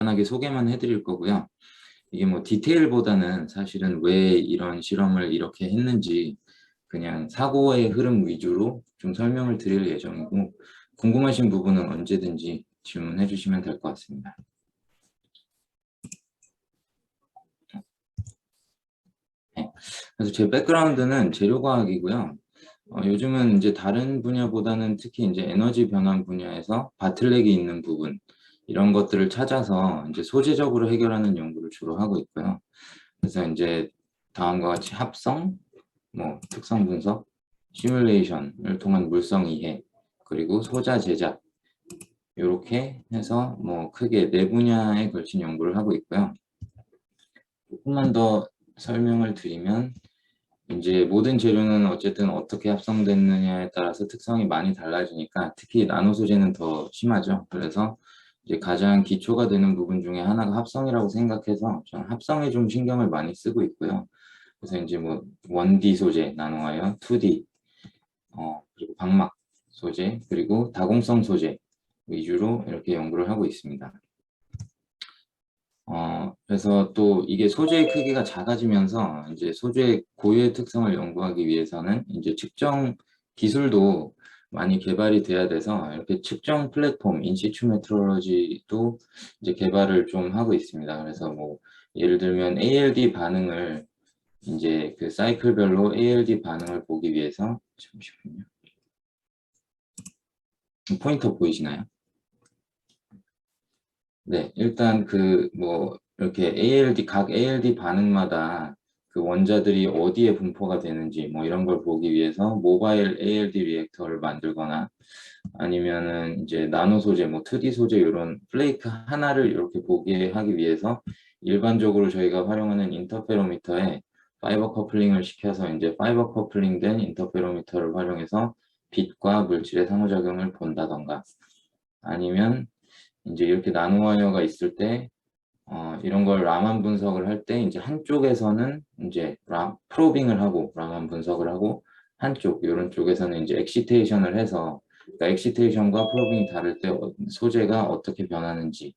간단하게 소개만 해드릴 거고요. 이게 뭐 디테일보다는 사실은 왜 이런 실험을 이렇게 했는지 그냥 사고의 흐름 위주로 좀 설명을 드릴 예정이고, 궁금하신 부분은 언제든지 질문해 주시면 될 것 같습니다. 네. 그래서 제 백그라운드는 재료과학이고요. 요즘은 이제 다른 분야보다는 특히 이제 에너지 변환 분야에서 바틀렉이 있는 부분, 이런 것들을 찾아서 이제 소재적으로 해결하는 연구를 주로 하고 있고요. 그래서 이제 다음과 같이 합성, 뭐 특성 분석, 시뮬레이션을 통한 물성 이해, 그리고 소자 제작, 이렇게 해서 뭐 크게 네 분야에 걸친 연구를 하고 있고요. 조금만 더 설명을 드리면, 이제 모든 재료는 어쨌든 어떻게 합성됐느냐에 따라서 특성이 많이 달라지니까 특히 나노 소재는 더 심하죠. 그래서 이제 가장 기초가 되는 부분 중에 하나가 합성이라고 생각해서 저는 합성에 좀 신경을 많이 쓰고 있고요. 그래서 이제 뭐 1D 소재, 나노와이어, 2D, 그리고 방막 소재, 그리고 다공성 소재 위주로 이렇게 연구를 하고 있습니다. 그래서 또 이게 소재의 크기가 작아지면서 이제 소재의 고유의 특성을 연구하기 위해서는 이제 측정 기술도 많이 개발이 돼야 돼서 이렇게 측정 플랫폼, 인시추 메트로로지도 이제 개발을 좀 하고 있습니다. 그래서 뭐 예를 들면 ALD 반응을 이제 그 사이클별로 ALD 반응을 보기 위해서, 잠시만요. 포인터 보이시나요? 네, 일단 그 뭐 이렇게 각 ALD 반응마다 그 원자들이 어디에 분포가 되는지 뭐 이런 걸 보기 위해서 모바일 ALD 리액터를 만들거나, 아니면은 이제 나노 소재, 뭐 2D 소재 이런 플레이크 하나를 이렇게 보게 하기 위해서 일반적으로 저희가 활용하는 인터페로미터에 파이버 커플링을 시켜서 이제 파이버 커플링된 인터페로미터를 활용해서 빛과 물질의 상호작용을 본다던가, 아니면 이제 이렇게 나노와이어가 있을 때 이런 걸 라만 분석을 할 때 이제 한쪽에서는 이제 프로빙을 하고 라만 분석을 하고, 한쪽 이런 쪽에서는 이제 엑시테이션을 해서, 그러니까 엑시테이션과 프로빙이 다를 때 소재가 어떻게 변하는지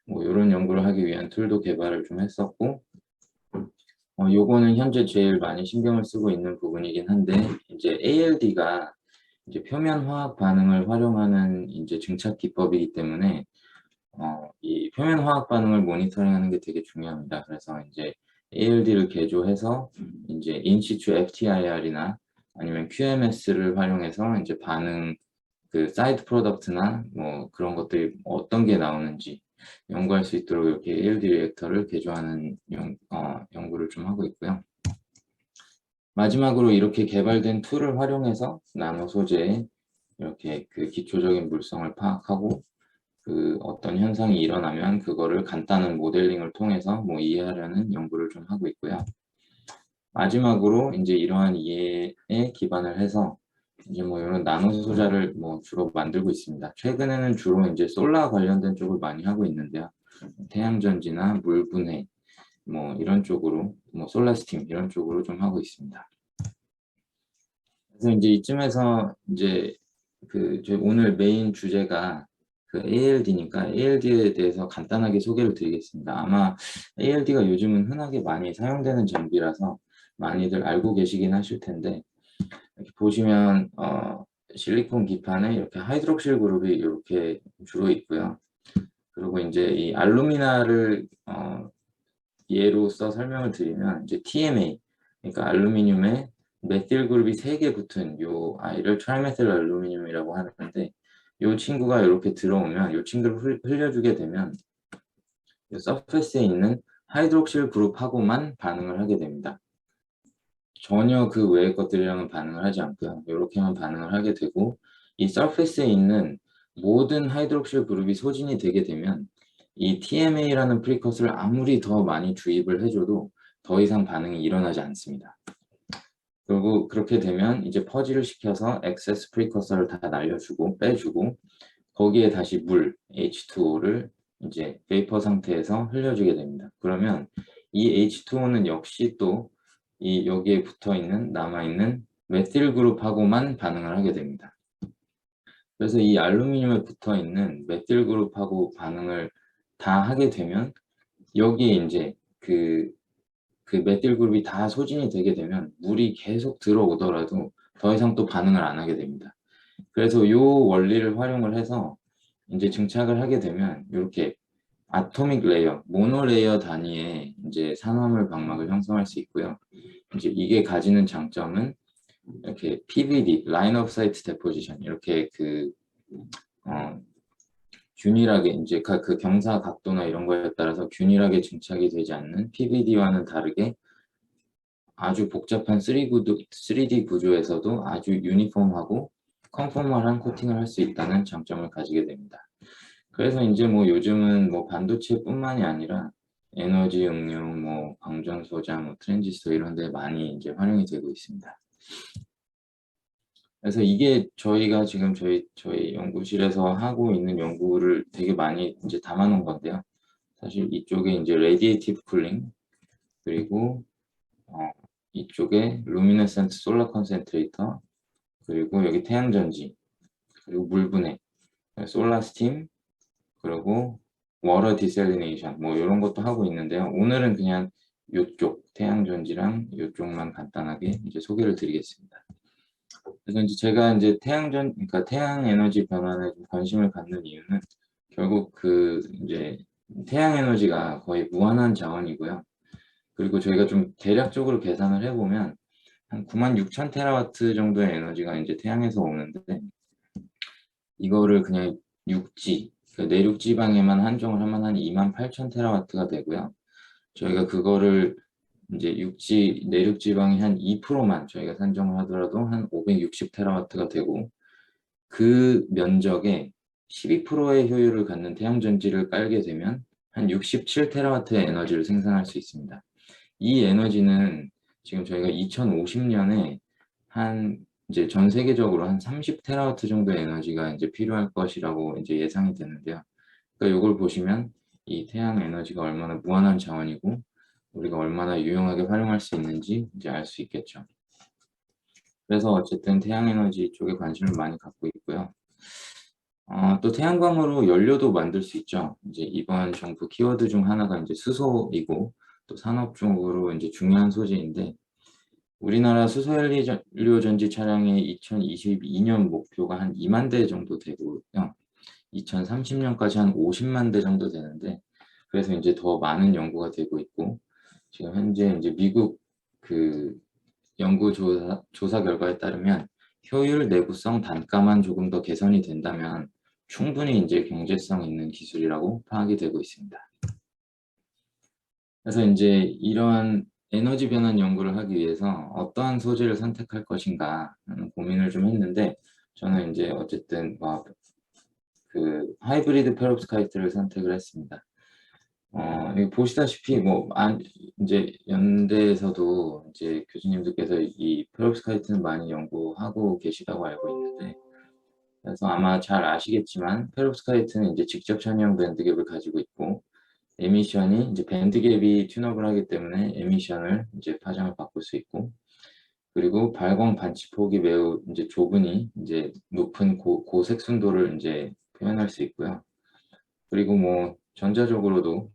뭐 이런 연구를 하기 위한 툴도 개발을 좀 했었고, 요거는 현재 제일 많이 신경을 쓰고 있는 부분이긴 한데, 이제 ALD가 이제 표면 화학 반응을 활용하는 이제 증착 기법이기 때문에 이 표면 화학 반응을 모니터링하는 게 되게 중요합니다. 그래서 이제 ALD를 개조해서 이제 인시추 FTIR이나 아니면 QMS를 활용해서 이제 반응 그 사이드 프로덕트나 뭐 그런 것들이 어떤 게 나오는지 연구할 수 있도록 이렇게 ALD 리액터를 개조하는 연구를 좀 하고 있고요. 마지막으로 이렇게 개발된 툴을 활용해서 나노 소재의 이렇게 그 기초적인 물성을 파악하고, 그 어떤 현상이 일어나면 그거를 간단한 모델링을 통해서 뭐 이해하려는 연구를 좀 하고 있고요. 마지막으로 이제 이러한 이해에 기반을 해서 이제 뭐 이런 나노 소자를 뭐 주로 만들고 있습니다. 최근에는 주로 이제 솔라 관련된 쪽을 많이 하고 있는데요. 태양전지나 물 분해 뭐 이런 쪽으로, 뭐 솔라 스팀 이런 쪽으로 좀 하고 있습니다. 그래서 이제 이쯤에서 이제 그 저희 오늘 메인 주제가 그 ALD니까 ALD에 대해서 간단하게 소개를 드리겠습니다. 아마 ALD가 요즘은 흔하게 많이 사용되는 장비라서 많이들 알고 계시긴 하실 텐데, 이렇게 보시면 실리콘 기판에 이렇게 하이드록실 그룹이 이렇게 주로 있고요. 그리고 이제 이 알루미나를 예로서 설명을 드리면 이제 TMA, 그러니까 알루미늄에 메틸 그룹이 3개 붙은 요 아이를 트라이메틸 알루미늄이라고 하는데, 요 친구가 이렇게 들어오면 요 친구를 흘려주게 되면 이 서페스에 있는 하이드록실 그룹하고만 반응을 하게 됩니다. 전혀 그 외의 것들이랑은 반응을 하지 않고요. 이렇게만 반응을 하게 되고, 이 서페스에 있는 모든 하이드록실 그룹이 소진이 되게 되면 이 TMA라는 프리커스를 아무리 더 많이 주입을 해줘도 더 이상 반응이 일어나지 않습니다. 그리고 그렇게 되면 이제 퍼지를 시켜서 엑세스 프리커서를 다 날려주고 빼주고, 거기에 다시 물 H2O를 이제 베이퍼 상태에서 흘려주게 됩니다. 그러면 이 H2O는 역시 또 이 여기에 붙어 있는 남아있는 메틸 그룹하고만 반응을 하게 됩니다. 그래서 이 알루미늄에 붙어 있는 메틸 그룹하고 반응을 다 하게 되면 여기에 이제 그 메틸 그룹이 다 소진이 되게 되면 물이 계속 들어오더라도 더 이상 또 반응을 안 하게 됩니다. 그래서 요 원리를 활용을 해서 이제 증착을 하게 되면 요렇게 아토믹 레이어, 모노 레이어 단위의 이제 산화물 방막을 형성할 수 있고요. 이제 이게 가지는 장점은 이렇게 PVD, Line of Sight Deposition, 이렇게 균일하게 이제 그 경사 각도나 이런 거에 따라서 균일하게 증착이 되지 않는 PVD와는 다르게 아주 복잡한 3D 구조에서도 아주 유니폼하고 컨포멀한 코팅을 할 수 있다는 장점을 가지게 됩니다. 그래서 이제 뭐 요즘은 뭐 반도체뿐만이 아니라 에너지 응용, 뭐 방전 소자, 뭐 트랜지스터 이런 데 많이 이제 활용이 되고 있습니다. 그래서 이게 저희가 지금 저희 연구실에서 하고 있는 연구를 되게 많이 이제 담아 놓은 건데요. 사실 이쪽에 이제 레디에이티브 쿨링, 그리고 이쪽에 루미네센트 솔라 컨센트레이터, 그리고 여기 태양전지, 그리고 물분해, 솔라 스팀, 그리고 워터 디셀리네이션, 뭐 이런 것도 하고 있는데요. 오늘은 그냥 이쪽 태양전지랑 이쪽만 간단하게 이제 소개를 드리겠습니다. 그래서 이제 제가 이제 그러니까 태양 에너지 변환에 좀 관심을 갖는 이유는 결국 이제 태양 에너지가 거의 무한한 자원이고요. 그리고 저희가 좀 대략적으로 계산을 해보면 한 96,000 테라와트 정도의 에너지가 이제 태양에서 오는데, 이거를 그냥 육지, 그러니까 내륙 지방에만 한정을 하면 한 28,000 테라와트가 되고요. 저희가 그거를 이제 내륙 지방이 한 2%만 저희가 산정을 하더라도 한 560 테라와트가 되고, 그 면적에 12%의 효율을 갖는 태양전지를 깔게 되면 한 67 테라와트의 에너지를 생산할 수 있습니다. 이 에너지는 지금 저희가 2050년에 이제 전 세계적으로 한 30 테라와트 정도의 에너지가 이제 필요할 것이라고 이제 예상이 되는데요. 그러니까 이걸 보시면 이 태양 에너지가 얼마나 무한한 자원이고 우리가 얼마나 유용하게 활용할 수 있는지 이제 알 수 있겠죠. 그래서 어쨌든 태양 에너지 쪽에 관심을 많이 갖고 있고요. 또 태양광으로 연료도 만들 수 있죠. 이제 이번 정부 키워드 중 하나가 이제 수소이고, 또 산업 쪽으로 이제 중요한 소재인데, 우리나라 수소연료 전지 차량의 2022년 목표가 한 2만 대 정도 되고요. 2030년까지 한 50만 대 정도 되는데, 그래서 이제 더 많은 연구가 되고 있고, 지금 현재 이제 미국 연구 조사 결과에 따르면 효율, 내구성, 단가만 조금 더 개선이 된다면 충분히 이제 경제성 있는 기술이라고 파악이 되고 있습니다. 그래서 이제 이러한 에너지 변환 연구를 하기 위해서 어떠한 소재를 선택할 것인가 하는 고민을 좀 했는데, 저는 이제 어쨌든 하이브리드 페롭스카이트를 선택을 했습니다. 여기 보시다시피 이제 연대에서도 이제 교수님들께서 이 페롭스카이트는 많이 연구하고 계시다고 알고 있는데, 그래서 아마 잘 아시겠지만 페롭스카이트는 이제 직접 천형 밴드갭을 가지고 있고, 에미션이 이제 밴드갭이 튠업을 하기 때문에 에미션을 이제 파장을 바꿀 수 있고, 그리고 발광 반치폭이 매우 이제 좁으니 이제 높은 고색순도를 이제 표현할 수 있고요. 그리고 뭐 전자적으로도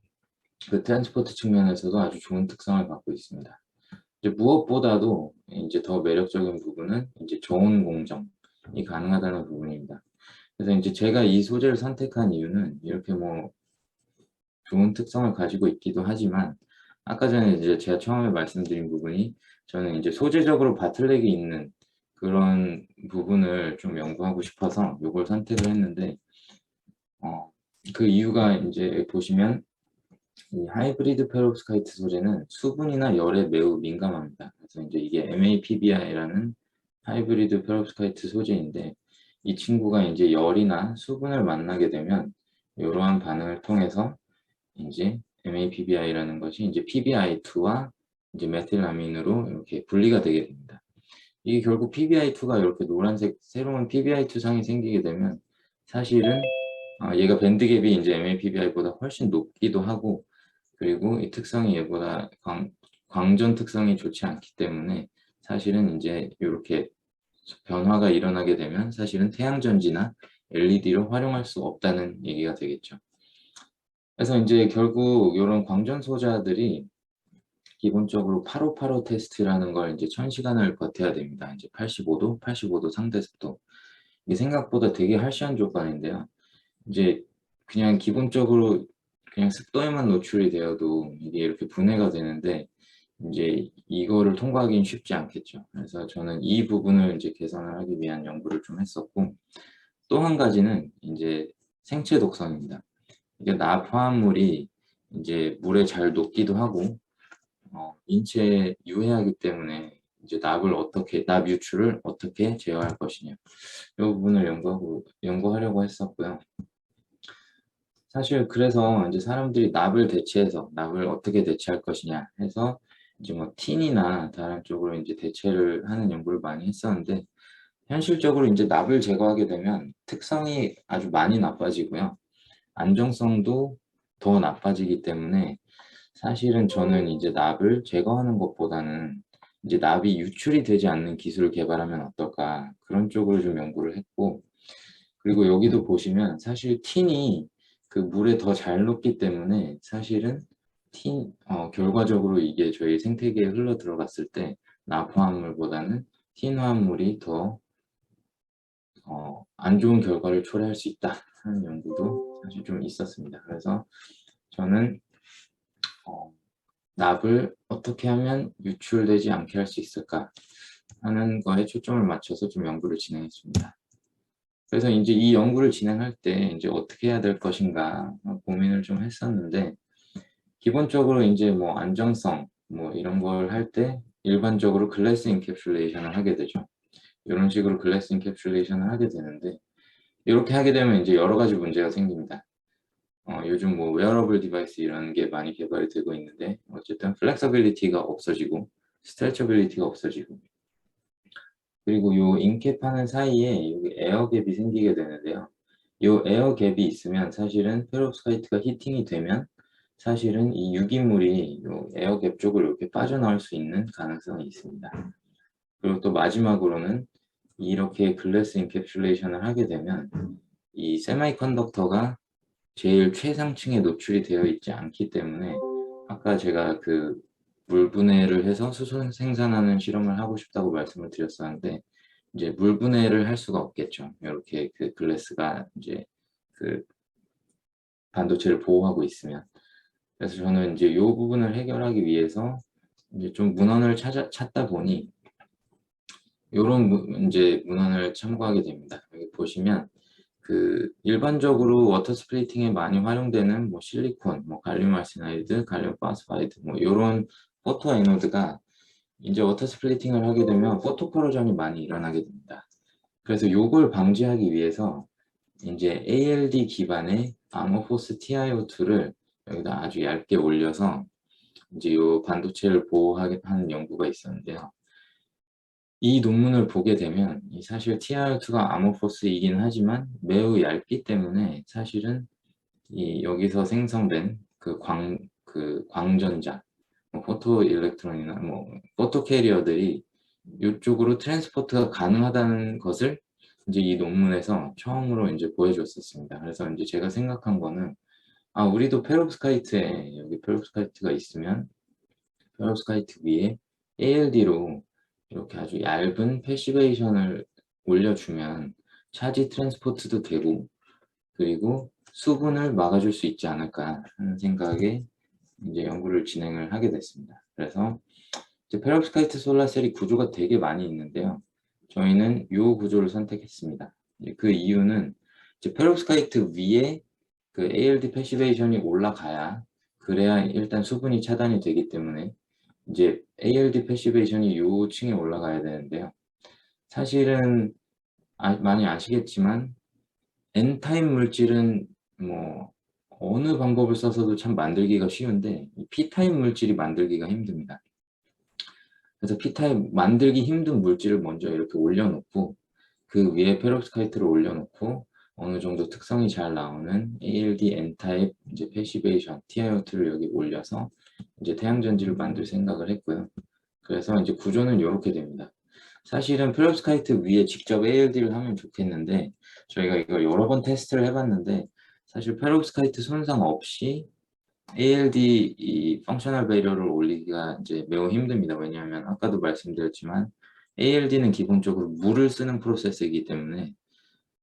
트랜스포트 측면에서도 아주 좋은 특성을 갖고 있습니다. 이제 무엇보다도 이제 더 매력적인 부분은 이제 저온 공정이 가능하다는 부분입니다. 그래서 이제 제가 이 소재를 선택한 이유는 이렇게 뭐 좋은 특성을 가지고 있기도 하지만, 아까 전에 이제 제가 처음에 말씀드린 부분이 저는 이제 소재적으로 바틀렉이 있는 그런 부분을 좀 연구하고 싶어서 이걸 선택을 했는데, 그 이유가 이제 보시면 이 하이브리드 페롭스카이트 소재는 수분이나 열에 매우 민감합니다. 그래서 이제 이게 MAPBI라는 하이브리드 페롭스카이트 소재인데, 이 친구가 이제 열이나 수분을 만나게 되면 이러한 반응을 통해서 이제 MAPBI라는 것이 이제 PBI2와 이제 메틸아민으로 이렇게 분리가 되게 됩니다. 이게 결국 PBI2가 이렇게 노란색 새로운 PBI2 상이 생기게 되면 사실은 얘가 밴드갭이 이제 MAPBI보다 훨씬 높기도 하고, 그리고 이 특성이 얘보다 광전 특성이 좋지 않기 때문에 사실은 이제 이렇게 변화가 일어나게 되면 사실은 태양전지나 LED를 활용할 수 없다는 얘기가 되겠죠. 그래서 이제 결국 이런 광전 소자들이 기본적으로 858 테스트라는 걸 이제 1000시간을 버텨야 됩니다. 이제 85도 상대 습도. 이게 생각보다 되게 할시한 조건인데요. 이제 그냥 기본적으로 그냥 습도에만 노출이 되어도 이게 이렇게 분해가 되는데 이제 이거를 통과하기는 쉽지 않겠죠. 그래서 저는 이 부분을 이제 개선을 하기 위한 연구를 좀 했었고, 또 한 가지는 이제 생체 독성입니다. 이게 납 화합물이 이제 물에 잘 녹기도 하고 인체에 유해하기 때문에 이제 납 유출을 어떻게 제어할 것이냐, 이 부분을 연구하려고 했었고요. 사실 그래서 이제 사람들이 납을 어떻게 대체할 것이냐 해서 이제 뭐 틴이나 다른 쪽으로 이제 대체를 하는 연구를 많이 했었는데, 현실적으로 이제 납을 제거하게 되면 특성이 아주 많이 나빠지고요. 안정성도 더 나빠지기 때문에 사실은 저는 이제 납을 제거하는 것보다는 이제 납이 유출이 되지 않는 기술을 개발하면 어떨까, 그런 쪽으로 좀 연구를 했고, 그리고 여기도 보시면 사실 틴이 그 물에 더 잘 녹기 때문에 사실은 결과적으로 이게 저희 생태계에 흘러 들어갔을 때 납화합물보다는 틴 화합물이 더 안 좋은 결과를 초래할 수 있다 하는 연구도 사실 좀 있었습니다. 그래서 저는 어, 납을 어떻게 하면 유출되지 않게 할 수 있을까 하는 거에 초점을 맞춰서 좀 연구를 진행했습니다. 그래서 이제 이 연구를 진행할 때 이제 어떻게 해야 될 것인가 고민을 좀 했었는데, 기본적으로 이제 뭐 안정성 뭐 이런 걸 할 때 일반적으로 글래스 인캡슐레이션을 하게 되죠. 이런 식으로 글래스 인캡슐레이션을 하게 되는데, 이렇게 하게 되면 이제 여러 가지 문제가 생깁니다. 요즘 뭐 웨어러블 디바이스 이런 게 많이 개발이 되고 있는데, 어쨌든 플렉서빌리티가 없어지고 스트레쳐빌리티가 없어지고, 그리고 요 인캡하는 사이에 여기 에어갭이 생기게 되는데요. 요 에어갭이 있으면 사실은 페rov스카이트가 히팅이 되면 사실은 이 유기물이 요 에어갭 쪽으로 이렇게 빠져나올 수 있는 가능성이 있습니다. 그리고 또 마지막으로는 이렇게 글래스 인캡슐레이션을 하게 되면 이 세마이컨덕터가 제일 최상층에 노출이 되어 있지 않기 때문에, 아까 제가 그 물 분해를 해서 수소 생산하는 실험을 하고 싶다고 말씀을 드렸었는데, 이제 물 분해를 할 수가 없겠죠. 이렇게 그 글래스가 이제 그 반도체를 보호하고 있으면. 그래서 저는 이제 이 부분을 해결하기 위해서 이제 좀 문헌을 찾다 보니 요런 이제 문헌을 참고하게 됩니다. 여기 보시면 그 일반적으로 워터 스플리팅에 많이 활용되는 뭐 실리콘, 뭐 갈륨 아르세나이드, 갈륨 파스파이드 뭐 요런 포토 애노드가 이제 워터 스플리팅을 하게 되면 포토 코로전이 많이 일어나게 됩니다. 그래서 요걸 방지하기 위해서 이제 ALD 기반의 아모포스 TiO2를 여기다 아주 얇게 올려서 이제 요 반도체를 보호하는 연구가 있었는데요. 이 논문을 보게 되면 사실 TiO2가 아모포스이긴 하지만 매우 얇기 때문에 사실은 이 여기서 생성된 그 광전자, 뭐 포토 일렉트론이나 뭐 포토 캐리어들이 이쪽으로 트랜스포트가 가능하다는 것을 이제 이 논문에서 처음으로 이제 보여줬었습니다. 그래서 이제 제가 생각한 거는, 우리도 페롭스카이트에 여기 페롭스카이트가 있으면 페롭스카이트 위에 ALD로 이렇게 아주 얇은 패시베이션을 올려주면 차지 트랜스포트도 되고, 그리고 수분을 막아줄 수 있지 않을까 하는 생각에 이제 연구를 진행을 하게 됐습니다. 그래서 이제 페롭스카이트 솔라셀이 구조가 되게 많이 있는데요. 저희는 이 구조를 선택했습니다. 그 이유는 이제 페롭스카이트 위에 그 ALD 패시베이션이 올라가야, 그래야 일단 수분이 차단이 되기 때문에 이제 ALD 패시베이션이 요 층에 올라가야 되는데요. 사실은 많이 아시겠지만 N타입 물질은 뭐 어느 방법을 써서도 참 만들기가 쉬운데 P타입 물질이 만들기가 힘듭니다. 그래서 P타입 만들기 힘든 물질을 먼저 이렇게 올려놓고 그 위에 페롭스카이트를 올려놓고 어느 정도 특성이 잘 나오는 ALD N타입 이제 패시베이션 TiO2를 여기 올려서 이제 태양전지를 만들 생각을 했고요. 그래서 이제 구조는 이렇게 됩니다. 사실은 페롭스카이트 위에 직접 ALD를 하면 좋겠는데 저희가 이걸 여러 번 테스트를 해봤는데 사실 페rov스카이트 손상 없이 ALD 이 펑셔널 배리어를 올리기가 이제 매우 힘듭니다. 왜냐하면 아까도 말씀드렸지만 ALD는 기본적으로 물을 쓰는 프로세스이기 때문에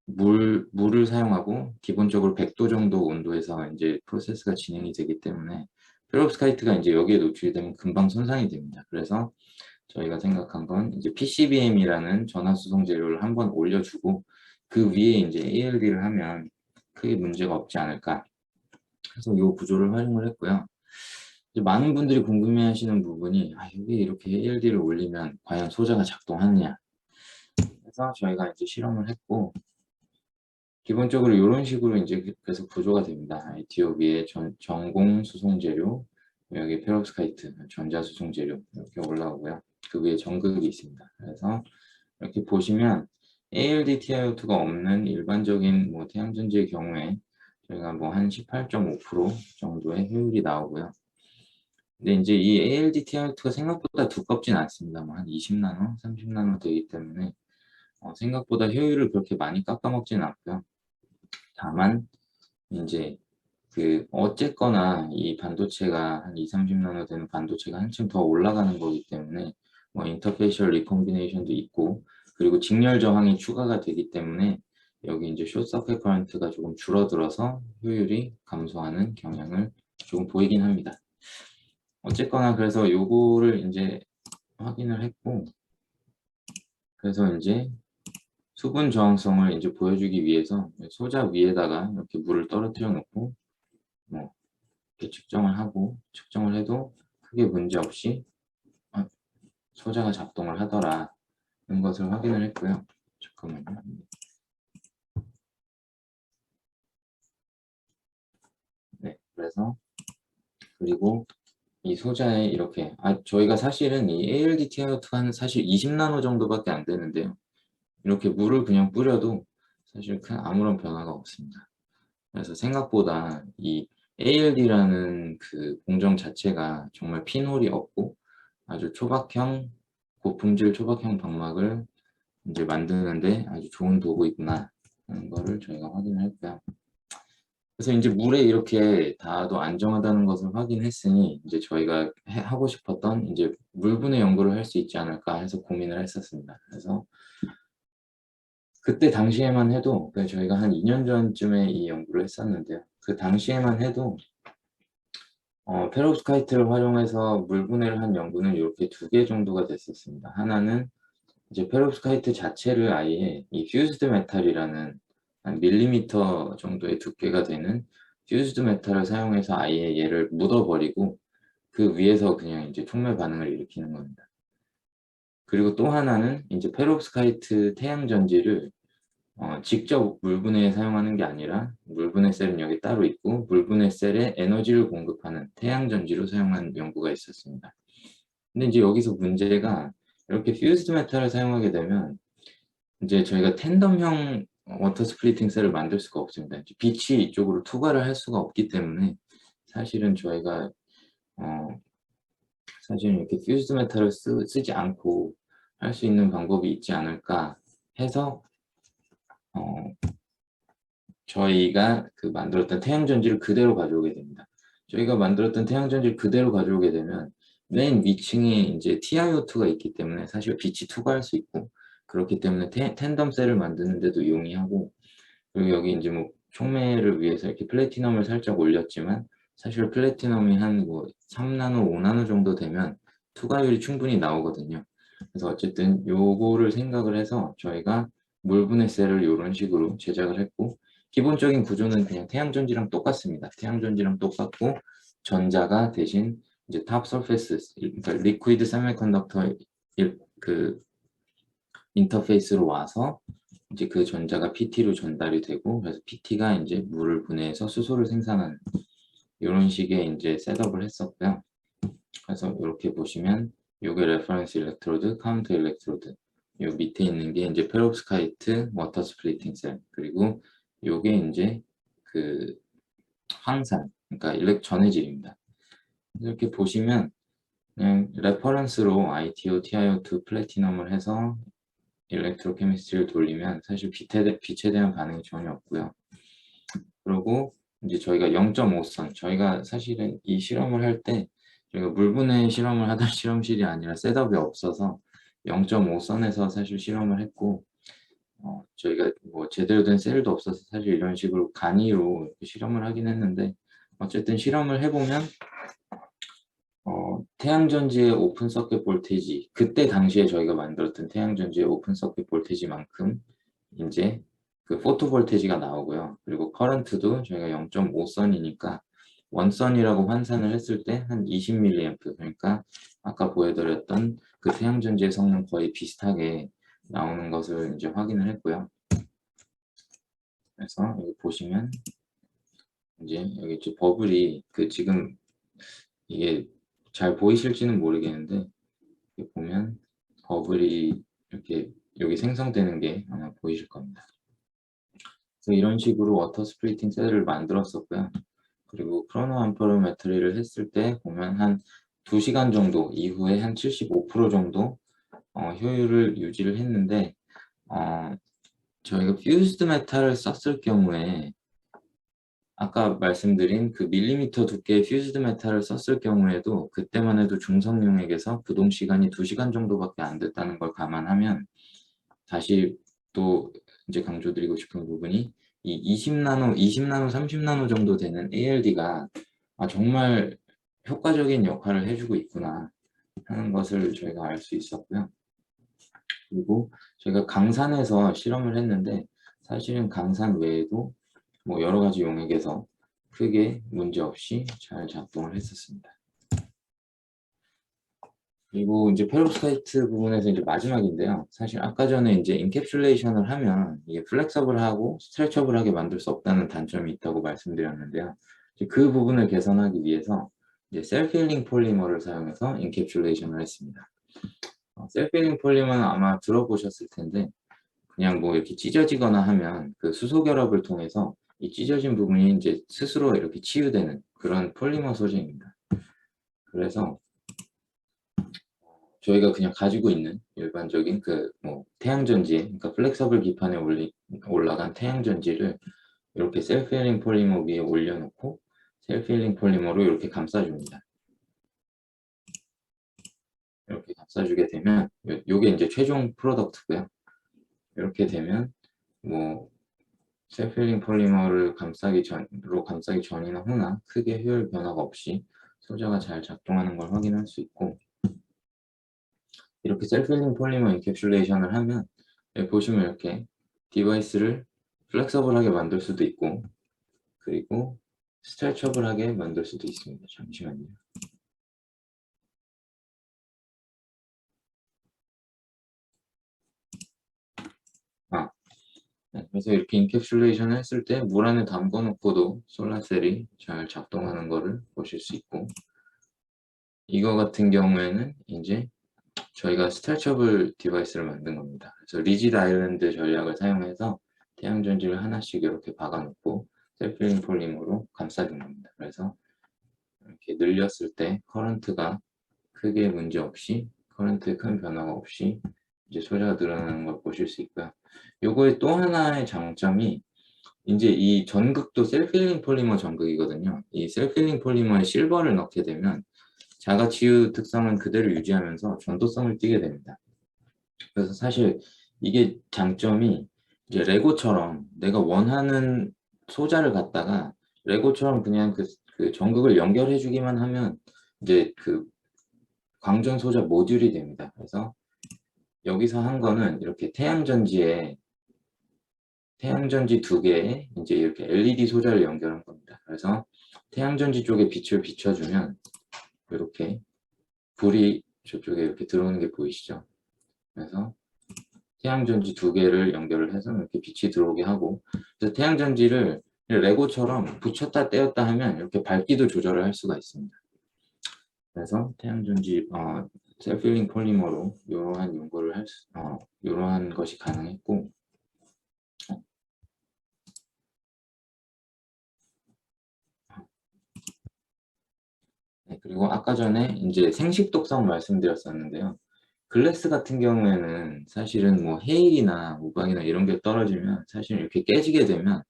물을 사용하고 기본적으로 100도 정도 온도에서 이제 프로세스가 진행이 되기 때문에 페rov스카이트가 이제 여기에 노출이 되면 금방 손상이 됩니다. 그래서 저희가 생각한 건 이제 PCBM이라는 전화 수송 재료를 한번 올려주고 그 위에 이제 ALD를 하면 크게 문제가 없지 않을까. 그래서 이 구조를 활용을 했고요. 이제 많은 분들이 궁금해하시는 부분이 여기 이렇게 ALD를 올리면 과연 소자가 작동하느냐. 그래서 저희가 이제 실험을 했고 기본적으로 이런 식으로 이제 계속 구조가 됩니다. ITO 위에 전공 수송 재료, 여기 페rov스카이트 전자 수송 재료 이렇게 올라오고요. 그 위에 전극이 있습니다. 그래서 이렇게 보시면 ALD TiO2가 없는 일반적인 뭐 태양전지의 경우에 저희가 뭐 한 18.5% 정도의 효율이 나오고요. 근데 이제 이 ALD TiO2가 생각보다 두껍진 않습니다. 뭐 한 20나노, 30나노 되기 때문에 생각보다 효율을 그렇게 많이 깎아먹지는 않고요. 다만 이제 그 어쨌거나 이 반도체가 한 20-30나노 되는 반도체가 한층 더 올라가는 거기 때문에 뭐 인터페이셜 리콤비네이션도 있고 그리고 직렬 저항이 추가가 되기 때문에 여기 이제 숏서킷 커런트가 조금 줄어들어서 효율이 감소하는 경향을 조금 보이긴 합니다. 어쨌거나 그래서 요거를 이제 확인을 했고 그래서 이제 수분 저항성을 이제 보여주기 위해서 소자 위에다가 이렇게 물을 떨어뜨려 놓고 뭐 이렇게 측정을 해도 크게 문제 없이 소자가 작동을 하더라는 것을 확인을 했고요. 잠깐만요. 네, 그래서 그리고 이 소자에 이렇게 저희가 사실은 이 ALD TiO2가 사실 20나노 정도밖에 안 되는데요. 이렇게 물을 그냥 뿌려도 사실 큰 아무런 변화가 없습니다. 그래서 생각보다 이 ALD라는 그 공정 자체가 정말 피놀이 없고 아주 고품질 초박형 방막을 이제 만드는데 아주 좋은 도구이구나 하는 거를 저희가 확인을 했고요. 그래서 이제 물에 이렇게 닿아도 안정하다는 것을 확인했으니 이제 저희가 하고 싶었던 이제 물분해 연구를 할 수 있지 않을까 해서 고민을 했었습니다. 그래서 그때 당시에만 해도 저희가 한 2년 전쯤에 이 연구를 했었는데요. 그 당시에만 해도 페rov스카이트를 활용해서 물분해를 한 연구는 이렇게 2개 정도가 됐었습니다. 하나는 이제 페rov스카이트 자체를 아예 이 퓨즈드 메탈이라는 한 밀리미터 정도의 두께가 되는 퓨즈드 메탈을 사용해서 아예 얘를 묻어버리고 그 위에서 그냥 이제 촉매 반응을 일으키는 겁니다. 그리고 또 하나는 이제 페rov스카이트 태양전지를 직접 물분해에 사용하는 게 아니라 물분해 셀은 여기 따로 있고 물분해 셀에 에너지를 공급하는 태양전지로 사용하는 연구가 있었습니다. 근데 이제 여기서 문제가 이렇게 퓨즈드 메탈을 사용하게 되면 이제 저희가 텐덤형 워터 스플리팅 셀을 만들 수가 없습니다. 빛이 이쪽으로 투과를 할 수가 없기 때문에 사실은 저희가 사실은 이렇게 퓨즈드 메탈을 쓰지 않고 할 수 있는 방법이 있지 않을까 해서 저희가 그 만들었던 태양전지를 그대로 가져오게 됩니다. 저희가 만들었던 태양전지를 그대로 가져오게 되면 맨 위층에 이제 TiO2가 있기 때문에 사실 빛이 투과할 수 있고 그렇기 때문에 텐덤 셀을 만드는 데도 용이하고 그리고 여기 이제 뭐 촉매를 위해서 이렇게 플래티넘을 살짝 올렸지만 사실 플래티넘이 한 뭐 3나노, 5나노 정도 되면 투과율이 충분히 나오거든요. 그래서 어쨌든 요거를 생각을 해서 저희가 물분해 셀을 이런 식으로 제작을 했고 기본적인 구조는 그냥 태양전지랑 똑같습니다. 태양전지랑 똑같고 전자가 대신 이제 탑 서페이스 그러니까 리퀴드 세미컨덕터 그 인터페이스로 와서 이제 그 전자가 PT로 전달이 되고 그래서 PT가 이제 물을 분해해서 수소를 생산하는 이런 식의 이제 셋업을 했었고요. 그래서 이렇게 보시면 요게 레퍼런스 일렉트로드, 카운터 일렉트로드 요 밑에 있는 게 이제 페롭스카이트 워터 스플리팅 셀 그리고 요게 이제 그 황산 그러니까 전해질입니다. 이렇게 보시면 그냥 레퍼런스로 ITO, TiO2 플래티넘을 해서 일렉트로케미스트리를 돌리면 사실 빛에 대한 반응이 전혀 없고요. 그리고 이제 저희가 0.5선, 저희가 사실은 이 실험을 할 때 저희가 물분해 실험을 하던 실험실이 아니라 셋업이 없어서 0.5선에서 사실 실험을 했고, 저희가 뭐 제대로 된 셀도 없어서 사실 이런 식으로 간이로 이렇게 실험을 하긴 했는데, 어쨌든 실험을 해보면 태양전지의 오픈 서킷 볼테이지, 그때 당시에 저희가 만들었던 태양전지의 오픈 서킷 볼테이지만큼 이제 그 포토 볼테이지가 나오고요. 그리고 커런트도 저희가 0.5선이니까 원선이라고 환산을 했을 때 한 20mA, 그러니까 아까 보여드렸던 그 태양전지의 성능 거의 비슷하게 나오는 것을 이제 확인을 했고요. 그래서 여기 보시면 이제 여기 버블이 그 지금 이게 잘 보이실지는 모르겠는데, 이렇게 보면 버블이 이렇게 여기 생성되는 게 아마 보이실 겁니다. 그래서 이런 식으로 워터 스플리팅 셀을 만들었었고요. 그리고 크로노 암퍼로메트리를 했을 때 보면 한 2시간 정도 이후에 한 75% 정도 효율을 유지를 했는데, 저희가 퓨즈드 메탈을 썼을 경우에 아까 말씀드린 그 밀리미터 두께의 퓨즈드 메탈을 썼을 경우에도 그때만 해도 중성용액에서 구동 시간이 2시간 정도밖에 안 됐다는 걸 감안하면, 다시 또 이제 강조드리고 싶은 부분이 이 20나노, 20나노, 30나노 정도 되는 ALD가 정말 효과적인 역할을 해주고 있구나 하는 것을 저희가 알 수 있었고요. 그리고 저희가 강산에서 실험을 했는데, 사실은 강산 외에도 뭐 여러 가지 용액에서 크게 문제없이 잘 작동을 했었습니다. 그리고 이제 페로스카이트 부분에서 이제 마지막인데요. 사실 아까 전에 이제 인캡슐레이션을 하면 이게 플렉서블하고 스트레쳐블하게 만들 수 없다는 단점이 있다고 말씀드렸는데요. 그 부분을 개선하기 위해서 이제 셀필링 폴리머를 사용해서 인캡슐레이션을 했습니다. 셀필링 폴리머는 아마 들어보셨을 텐데, 그냥 뭐 이렇게 찢어지거나 하면 그 수소 결합을 통해서 이 찢어진 부분이 이제 스스로 이렇게 치유되는 그런 폴리머 소재입니다. 그래서 저희가 그냥 가지고 있는 일반적인 그 뭐 태양전지, 그러니까 플렉서블 기판에 올라간 태양전지를 이렇게 셀필링 폴리머 위에 올려놓고 셀필링 폴리머로 이렇게 감싸줍니다. 이렇게 감싸주게 되면 요게 이제 최종 프로덕트고요. 이렇게 되면 뭐 셀필링 폴리머를 감싸기 전이나 후나 크게 효율 변화가 없이 소재가 잘 작동하는 걸 확인할 수 있고, 이렇게 셀필링 폴리머 인캡슐레이션을 하면 여기 보시면 이렇게 디바이스를 플렉서블하게 만들 수도 있고, 그리고 스트레쳐블하게 만들 수도 있습니다. 잠시만요. 네, 그래서 이렇게 인캡슐레이션을 했을 때 물 안에 담궈 놓고도 솔라셀이 잘 작동하는 것을 보실 수 있고, 이거 같은 경우에는 이제 저희가 스트레쳐블 디바이스를 만든 겁니다. 그래서 리지드 아일랜드 전략을 사용해서 태양전지를 하나씩 이렇게 박아놓고 셀필링 폴리머로 감싸준 겁니다. 그래서 이렇게 늘렸을 때 커런트가 크게 문제없이, 커런트에 큰 변화가 없이 이제 소재가 늘어나는 걸 보실 수 있고요. 요거의 또 하나의 장점이 이제 이 전극도 셀필링 폴리머 전극이거든요. 이 셀필링 폴리머에 실버를 넣게 되면 자가치유 특성은 그대로 유지하면서 전도성을 띠게 됩니다. 그래서 사실 이게 장점이 이제 레고처럼 내가 원하는 소자를 갖다가 레고처럼 그냥 그 전극을 연결해 주기만 하면 이제 그 광전 소자 모듈이 됩니다. 그래서 여기서 한 거는 이렇게 태양전지 2개에 이제 이렇게 LED 소자를 연결한 겁니다. 그래서 태양전지 쪽에 빛을 비춰주면 이렇게 불이 저쪽에 이렇게 들어오는 게 보이시죠? 그래서 태양전지 2개를 연결을 해서 이렇게 빛이 들어오게 하고, 그래서 태양전지를 레고처럼 붙였다 떼었다 하면 이렇게 밝기도 조절을 할 수가 있습니다. 그래서 태양전지 셀필링 폴리머로 이러한 연구를 이러한 것이 가능했고, 네, 그리고 아까 전에 이제 생식독성 말씀드렸었는데요. 글래스 같은 경우에는 사실은 뭐 헤일이나 우박이나 이런 게 떨어지면 사실 이렇게 깨지게 되면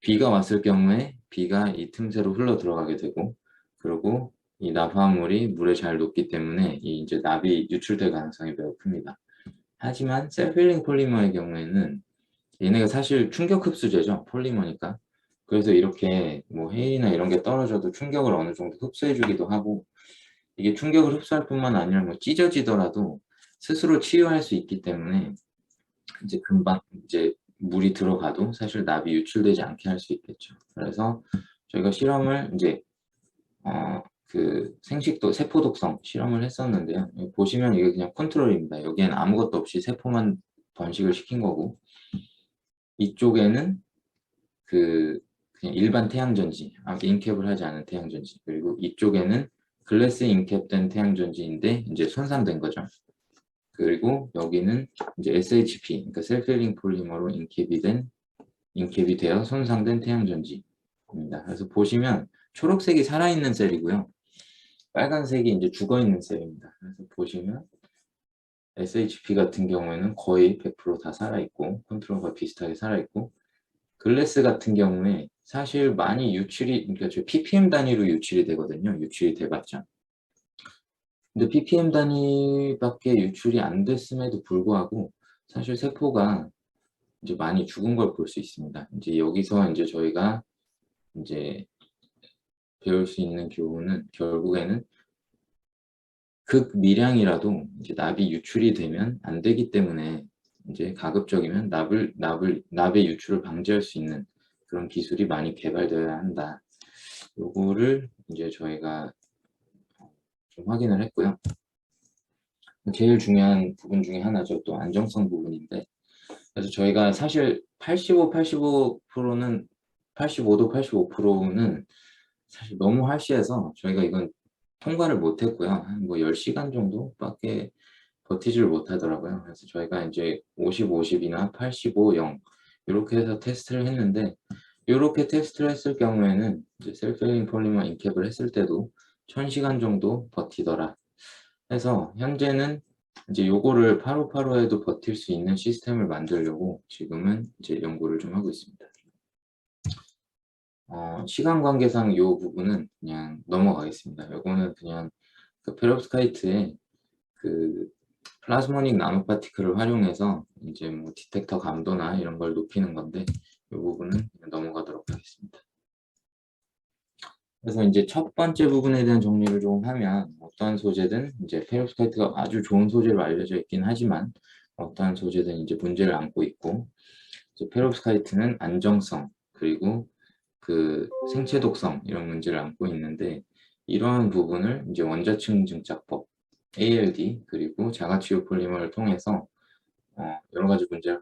비가 왔을 경우에 비가 이 틈새로 흘러 들어가게 되고, 그리고 이 납화물이 물에 잘 녹기 때문에 이 이제 납이 유출될 가능성이 매우 큽니다. 하지만 셀프힐링 폴리머의 경우에는 얘네가 사실 충격 흡수제죠. 폴리머니까. 그래서 이렇게 뭐 해일이나 이런 게 떨어져도 충격을 어느 정도 흡수해 주기도 하고, 이게 충격을 흡수할 뿐만 아니라 뭐 찢어지더라도 스스로 치유할 수 있기 때문에 이제 금방 이제 물이 들어가도 사실 납이 유출되지 않게 할 수 있겠죠. 그래서 저희가 실험을 이제 그 생식도 세포 독성 실험을 했었는데요. 여기 보시면 이게 그냥 컨트롤입니다. 여기엔 아무것도 없이 세포만 번식을 시킨 거고, 이쪽에는 그 그냥 일반 태양전지, 인캡을 하지 않은 태양전지, 그리고 이쪽에는 글래스 인캡된 태양전지인데 이제 손상된 거죠. 그리고 여기는 이제 SHP, 그러니까 셀프힐링 폴리머로 인캡이 되어 손상된 태양전지입니다. 그래서 보시면 초록색이 살아있는 셀이고요. 빨간색이 이제 죽어있는 셀입니다. 그래서 보시면 SHP 같은 경우에는 거의 100% 다 살아있고, 컨트롤과 비슷하게 살아있고, 글래스 같은 경우에 사실 많이 유출이, 그러니까 저 ppm 단위로 유출이 되거든요. 유출이 돼봤자. 근데 ppm 단위밖에 유출이 안 됐음에도 불구하고 사실 세포가 이제 많이 죽은 걸 볼 수 있습니다. 이제 여기서 이제 저희가 이제 배울 수 있는 교훈은 결국에는 극미량이라도 이제 납이 유출이 되면 안 되기 때문에 이제 가급적이면 납의 유출을 방지할 수 있는 그런 기술이 많이 개발되어야 한다. 요거를 이제 저희가 좀 확인을 했고요. 제일 중요한 부분 중에 하나죠. 또 안정성 부분인데, 그래서 저희가 사실 85%는 85도 85%는 사실 너무 harsh해서 저희가 이건 통과를 못했고요. 한 뭐 10시간 정도밖에 버티지를 못하더라고요. 그래서 저희가 이제 50, 50이나 85, 0 이렇게 해서 테스트를 했는데, 이렇게 테스트를 했을 경우에는 이제 셀프힐링 폴리머 인캡을 했을 때도 1000시간 정도 버티더라. 해서 현재는 이제 요거를 8585에도 버틸 수 있는 시스템을 만들려고 지금은 이제 연구를 좀 하고 있습니다. 시간 관계상 요 부분은 그냥 넘어가겠습니다. 요거는 그냥 그 페롭스카이트의 그 플라즈모닉 나노파티클을 활용해서 이제 뭐 디텍터 감도나 이런 걸 높이는 건데, 이 부분은 그냥 넘어가도록 하겠습니다. 그래서 이제 첫 번째 부분에 대한 정리를 좀 하면, 어떠한 소재든 이제 페롭스카이트가 아주 좋은 소재로 알려져 있긴 하지만 어떠한 소재든 이제 문제를 안고 있고, 이제 페롭스카이트는 안정성 그리고 그 생체 독성 이런 문제를 안고 있는데, 이러한 부분을 이제 원자층 증착법 ALD 그리고 자가치유 폴리머를 통해서 여러 가지 문제를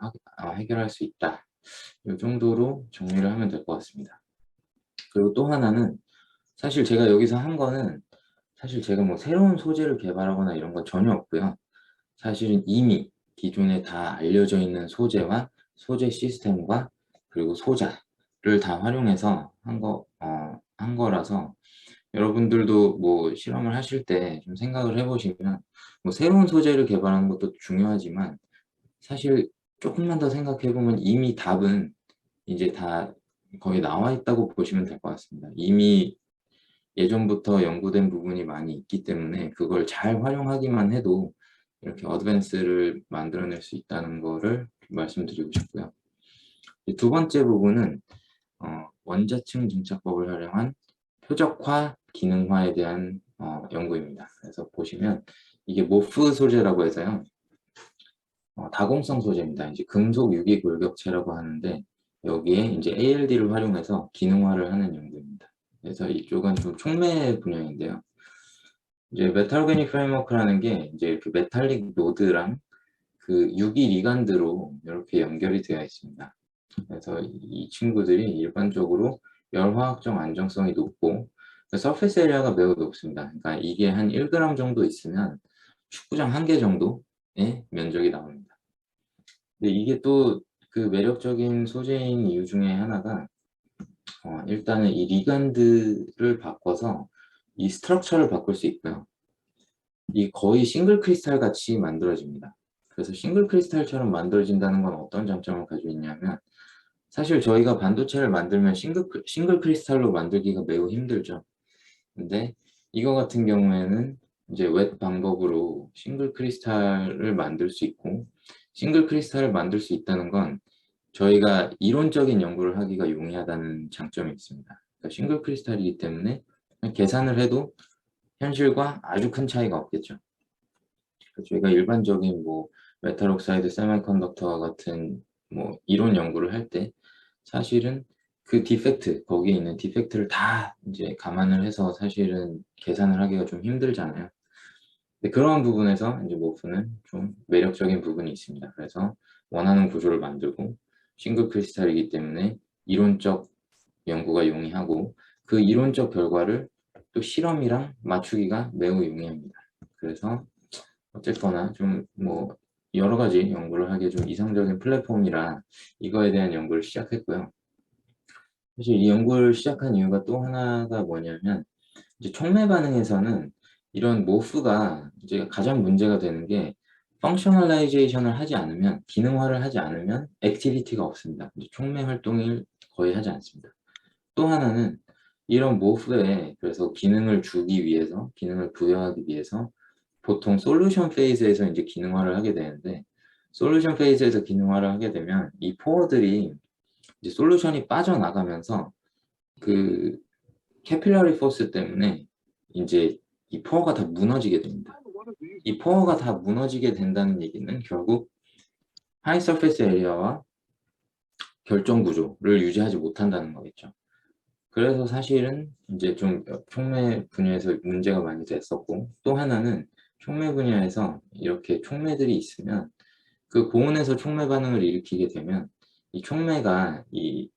해결할 수 있다. 이 정도로 정리를 하면 될 것 같습니다. 그리고 또 하나는, 사실 제가 여기서 한 거는 사실 제가 뭐 새로운 소재를 개발하거나 이런 건 전혀 없고요. 사실은 이미 기존에 다 알려져 있는 소재와 소재 시스템과 그리고 소자를 다 활용해서 한 거라서, 여러분들도 뭐 실험을 하실 때 좀 생각을 해보시면, 뭐 새로운 소재를 개발하는 것도 중요하지만 사실 조금만 더 생각해보면 이미 답은 이제 다 거의 나와 있다고 보시면 될 것 같습니다. 이미 예전부터 연구된 부분이 많이 있기 때문에 그걸 잘 활용하기만 해도 이렇게 어드밴스를 만들어낼 수 있다는 거를 말씀드리고 싶고요. 두 번째 부분은 원자층 증착법을 활용한 표적화 기능화에 대한 연구입니다. 그래서 보시면 이게 모프 소재라고 해서요, 다공성 소재입니다. 이제 금속 유기 골격체라고 하는데, 여기에 이제 ALD를 활용해서 기능화를 하는 연구입니다. 그래서 이쪽은 좀 촉매 분야인데요. 이제 메탈 오게닉 프레임워크라는 게 이제 이렇게 메탈릭 노드랑 그 유기 리간드로 이렇게 연결이 되어 있습니다. 그래서 이 친구들이 일반적으로 열화학적 안정성이 높고 서페이스 에리아가 매우 높습니다. 그러니까 이게 한 1g 정도 있으면 축구장 1개 정도의 면적이 나옵니다. 근데 이게 또 그 매력적인 소재인 이유 중에 하나가, 일단은 이 리간드를 바꿔서 이 스트럭처를 바꿀 수 있고요. 이 거의 싱글 크리스탈 같이 만들어집니다. 그래서 싱글 크리스탈처럼 만들어진다는 건 어떤 장점을 가지고 있냐면, 사실 저희가 반도체를 만들면 싱글 크리스탈로 만들기가 매우 힘들죠. 근데 이거 같은 경우에는 이제 웻 방법으로 싱글 크리스탈을 만들 수 있고, 싱글 크리스탈을 만들 수 있다는 건 저희가 이론적인 연구를 하기가 용이하다는 장점이 있습니다. 그러니까 싱글 크리스탈이기 때문에 그냥 계산을 해도 현실과 아주 큰 차이가 없겠죠. 저희가 일반적인 뭐 메탈 옥사이드 세미컨덕터와 같은 뭐 이론 연구를 할 때 사실은 그 디펙트, 거기에 있는 디펙트를 다 이제 감안을 해서 사실은 계산을 하기가 좀 힘들잖아요. 근데 그런 부분에서 이제 모프는 좀 매력적인 부분이 있습니다. 그래서 원하는 구조를 만들고 싱글 크리스탈이기 때문에 이론적 연구가 용이하고 그 이론적 결과를 또 실험이랑 맞추기가 매우 용이합니다. 그래서 어쨌거나 좀 뭐 여러 가지 연구를 하기에 좀 이상적인 플랫폼이라 이거에 대한 연구를 시작했고요. 사실 이 연구를 시작한 이유가 또 하나가 뭐냐면 이제 촉매 반응에서는 이런 모프가 이제 가장 문제가 되는 게 펑셔널라이제이션을 하지 않으면, 기능화를 하지 않으면 액티비티가 없습니다. 이제 촉매 활동을 거의 하지 않습니다. 또 하나는 이런 모프에 그래서 기능을 주기 위해서, 기능을 부여하기 위해서 보통 솔루션 페이즈에서 이제 기능화를 하게 되는데, 솔루션 페이즈에서 기능화를 하게 되면 이 포어들이 이제 솔루션이 빠져나가면서 그 캐필러리 포스 때문에 이제 이 포어가 다 무너지게 됩니다. 이 포어가 다 무너지게 된다는 얘기는 결국 하이 서페이스 에리아와 결정 구조를 유지하지 못한다는 거겠죠. 그래서 사실은 이제 좀 촉매 분야에서 문제가 많이 됐었고, 또 하나는 촉매 분야에서 이렇게 촉매들이 있으면 그 고온에서 촉매 반응을 일으키게 되면 이 촉매가 이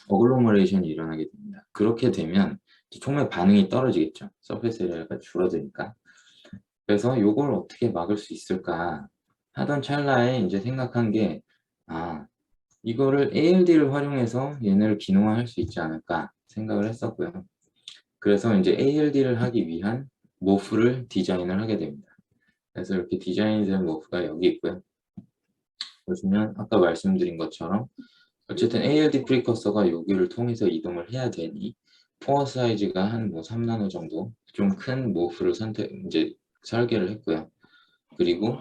어글로머레이션이 일어나게 됩니다. 그렇게 되면 촉매 반응이 떨어지겠죠. 서페이스 에리아가 줄어드니까. 그래서 요걸 어떻게 막을 수 있을까 하던 찰나에 이제 생각한 게, 아, 이거를 ALD를 활용해서 얘네를 기능화할 수 있지 않을까 생각을 했었고요. 그래서 이제 ALD를 하기 위한 모프를 디자인을 하게 됩니다. 그래서 이렇게 디자인된 모프가 여기 있고요. 보시면 아까 말씀드린 것처럼 어쨌든 ALD 프리커서가 여기를 통해서 이동을 해야 되니 포어 사이즈가 한 뭐 3나노 정도 좀 큰 모프를 이제 설계를 했고요. 그리고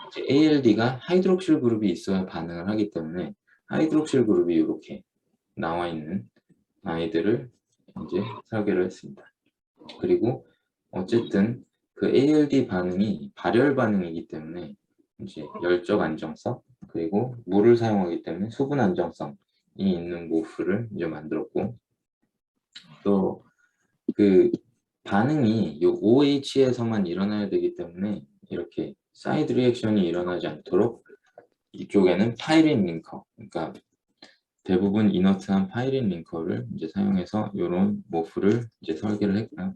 이제 ALD가 하이드록실 그룹이 있어야 반응을 하기 때문에 하이드록실 그룹이 이렇게 나와 있는 아이들을 이제 설계를 했습니다. 그리고 어쨌든 그 ALD 반응이 발열 반응이기 때문에 이제 열적 안정성, 그리고 물을 사용하기 때문에 수분 안정성이 있는 모프를 이제 만들었고, 또 그 반응이 요 OH에서만 일어나야 되기 때문에 이렇게 사이드 리액션이 일어나지 않도록 이쪽에는 파이린 링커, 그러니까 대부분 이너트한 파이린 링커를 이제 사용해서 이런 모프를 이제 설계를 했고요.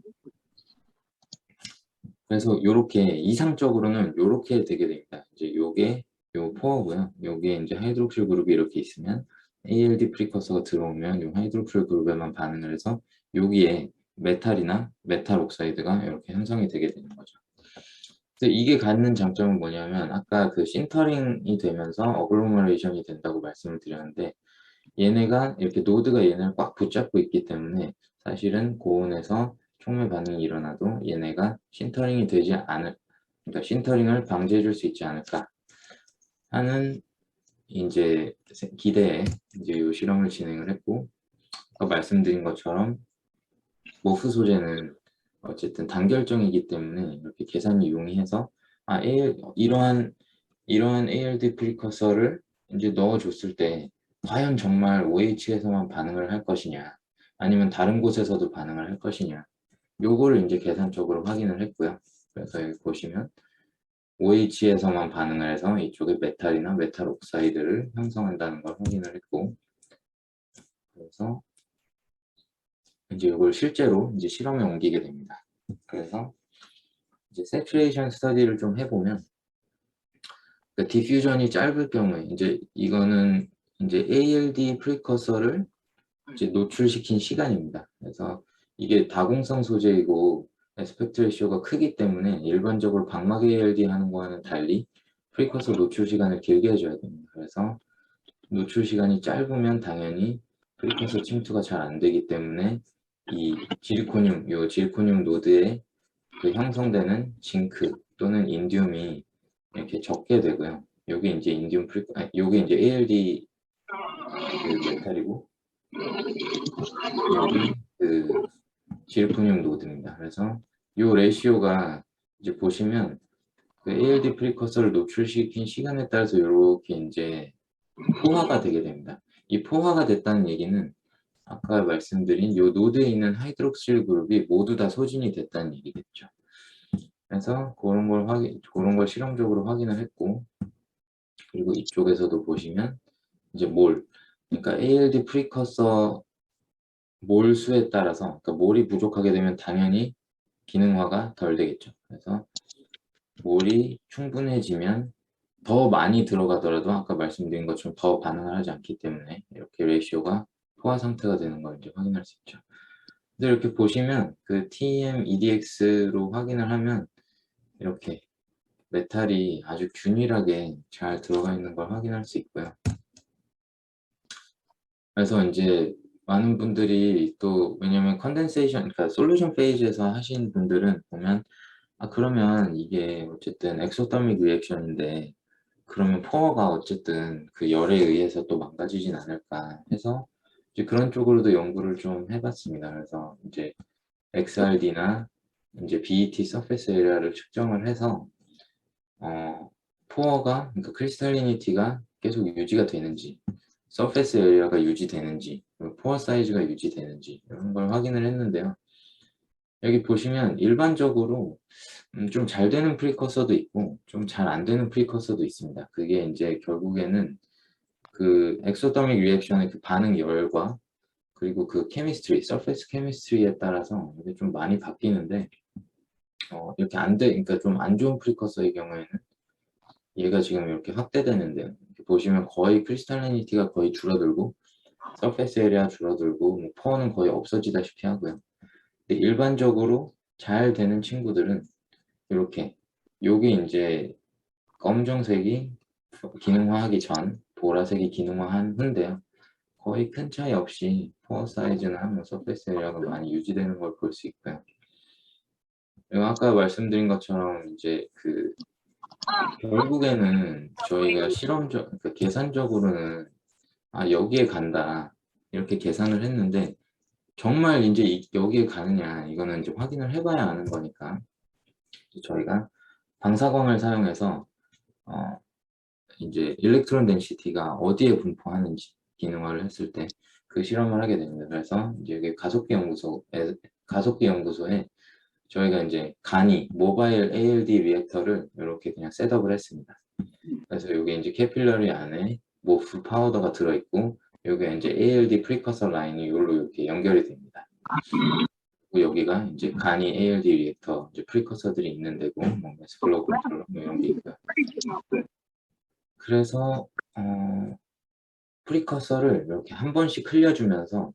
그래서 요렇게 이상적으로는 요렇게 되게 됩니다. 이제 요게 요 포어고요. 요게 이제 하이드록실 그룹이 이렇게 있으면 ALD 프리커서가 들어오면 요 하이드록실 그룹에만 반응을 해서 여기에 메탈이나 메탈 옥사이드가 이렇게 형성이 되게 되는 거죠. 그래서 이게 갖는 장점은 뭐냐면 아까 그 신터링이 되면서 어글로머레이션이 된다고 말씀을 드렸는데, 얘네가 이렇게 노드가 얘네를 꽉 붙잡고 있기 때문에 사실은 고온에서 촉매 반응이 일어나도 얘네가 신터링이 되지 않을, 그러니까 신터링을 방지해 줄 수 있지 않을까 하는 이제 기대에 이제 이 실험을 진행을 했고, 아까 말씀드린 것처럼 모프 소재는 어쨌든 단결정이기 때문에 이렇게 계산이 용이해서 이러한 ALD 프리커서를 이제 넣어줬을 때 과연 정말 OH에서만 반응을 할 것이냐, 아니면 다른 곳에서도 반응을 할 것이냐, 요거를 이제 계산적으로 확인을 했고요. 그래서 여기 보시면 OH에서만 반응을 해서 이쪽에 메탈이나 메탈 옥사이드를 형성한다는 걸 확인을 했고, 그래서 이제 이걸 실제로 이제 실험에 옮기게 됩니다. 그래서 이제 세츄레이션 스터디를 좀 해보면, 그러니까 디퓨전이 짧을 경우에 이제 이거는 이제 ALD 프리커서를 이제 노출시킨 시간입니다. 그래서 이게 다공성 소재이고 에스펙트 레이쇼가 크기 때문에 일반적으로 방막 ALD 하는 거와는 달리 프리커서 노출 시간을 길게 해줘야 됩니다. 그래서 노출 시간이 짧으면 당연히 프리커서 침투가 잘 안 되기 때문에 이 지르코늄 노드에 그 형성되는 징크 또는 인디움이 이렇게 적게 되고요. 요게 이제 요게 이제 ALD 그 메탈이고, 요게 그 지르코늄 노드입니다. 그래서 요 레시오가 이제 보시면 그 ALD 프리커서를 노출시킨 시간에 따라서 이렇게 이제 포화가 되게 됩니다. 이 포화가 됐다는 얘기는 아까 말씀드린 요 노드에 있는 하이드록실 그룹이 모두 다 소진이 됐다는 얘기겠죠. 그래서 그런 걸 실험적으로 확인을 했고, 그리고 이쪽에서도 보시면 이제 그러니까 ALD 프리커서 몰 수에 따라서, 그러니까 몰이 부족하게 되면 당연히 기능화가 덜 되겠죠. 그래서 몰이 충분해지면 더 많이 들어가더라도 아까 말씀드린 것처럼 더 반응을 하지 않기 때문에 이렇게 레이시오가 포화 상태가 되는 걸 이제 확인할 수 있죠. 근데 이렇게 보시면 그 TM-EDX로 확인을 하면 이렇게 메탈이 아주 균일하게 잘 들어가 있는 걸 확인할 수 있고요. 그래서 이제 많은 분들이 또, 왜냐면 컨덴세이션, 그러니까 솔루션 페이지에서 하신 분들은 보면, 그러면 이게 어쨌든 엑소더믹 리액션인데 그러면 포어가 어쨌든 그 열에 의해서 또 망가지진 않을까 해서 이제 그런 쪽으로도 연구를 좀 해봤습니다. 그래서 이제 XRD나 이제 BET 서페스 에리아를 측정을 해서 포어가, 그러니까 크리스탈리니티가 계속 유지가 되는지, 서페스 에리아가 유지되는지, 포어 사이즈가 유지되는지 이런 걸 확인을 했는데요. 여기 보시면 일반적으로 좀 잘 되는 프리커서도 있고 좀 잘 안 되는 프리커서도 있습니다. 그게 이제 결국에는 그 엑소더믹 리액션의 그 반응 열과 그리고 그 케미스트리, 서페스 케미스트리에 따라서 이게 좀 많이 바뀌는데, 이렇게 그러니까 좀 안 좋은 프리커서의 경우에는 얘가 지금 이렇게 확대되는데요. 이렇게 보시면 거의 크리스탈리니티가 거의 줄어들고 서페스 에리아 줄어들고 뭐 포어는 거의 없어지다시피 하고요. 근데 일반적으로 잘 되는 친구들은 이렇게, 요게 이제 검정색이 기능화하기 전, 보라색이 기능화한 후인데요. 거의 큰 차이 없이 포어 사이즈나 뭐 서페스 에리아가 많이 유지되는 걸 볼 수 있고요. 그리고 아까 말씀드린 것처럼 이제 그 결국에는 저희가 그러니까 계산적으로는 여기에 간다 이렇게 계산을 했는데, 정말 이제 여기에 가느냐 이거는 이제 확인을 해봐야 아는 거니까 저희가 방사광을 사용해서 이제 일렉트론 덴시티가 어디에 분포하는지 기능화를 했을 때 그 실험을 하게 됩니다. 그래서 이제 여기 가속기 연구소에 저희가 이제 모바일 ALD 리액터를 이렇게 그냥 셋업을 했습니다. 그래서 여기 이제 캐필러리 안에 모프 파우더가 들어있고, 여기 이제 ALD 프리커서 라인이 이걸로 이렇게 연결이 됩니다. 그리고 여기가 이제 ALD 리액터 이제 프리커서들이 있는 데고, 뭐 매스플로우 컨트롤러 뭐 이런 게 있고요. 그래서 프리커서를 이렇게 한 번씩 흘려주면서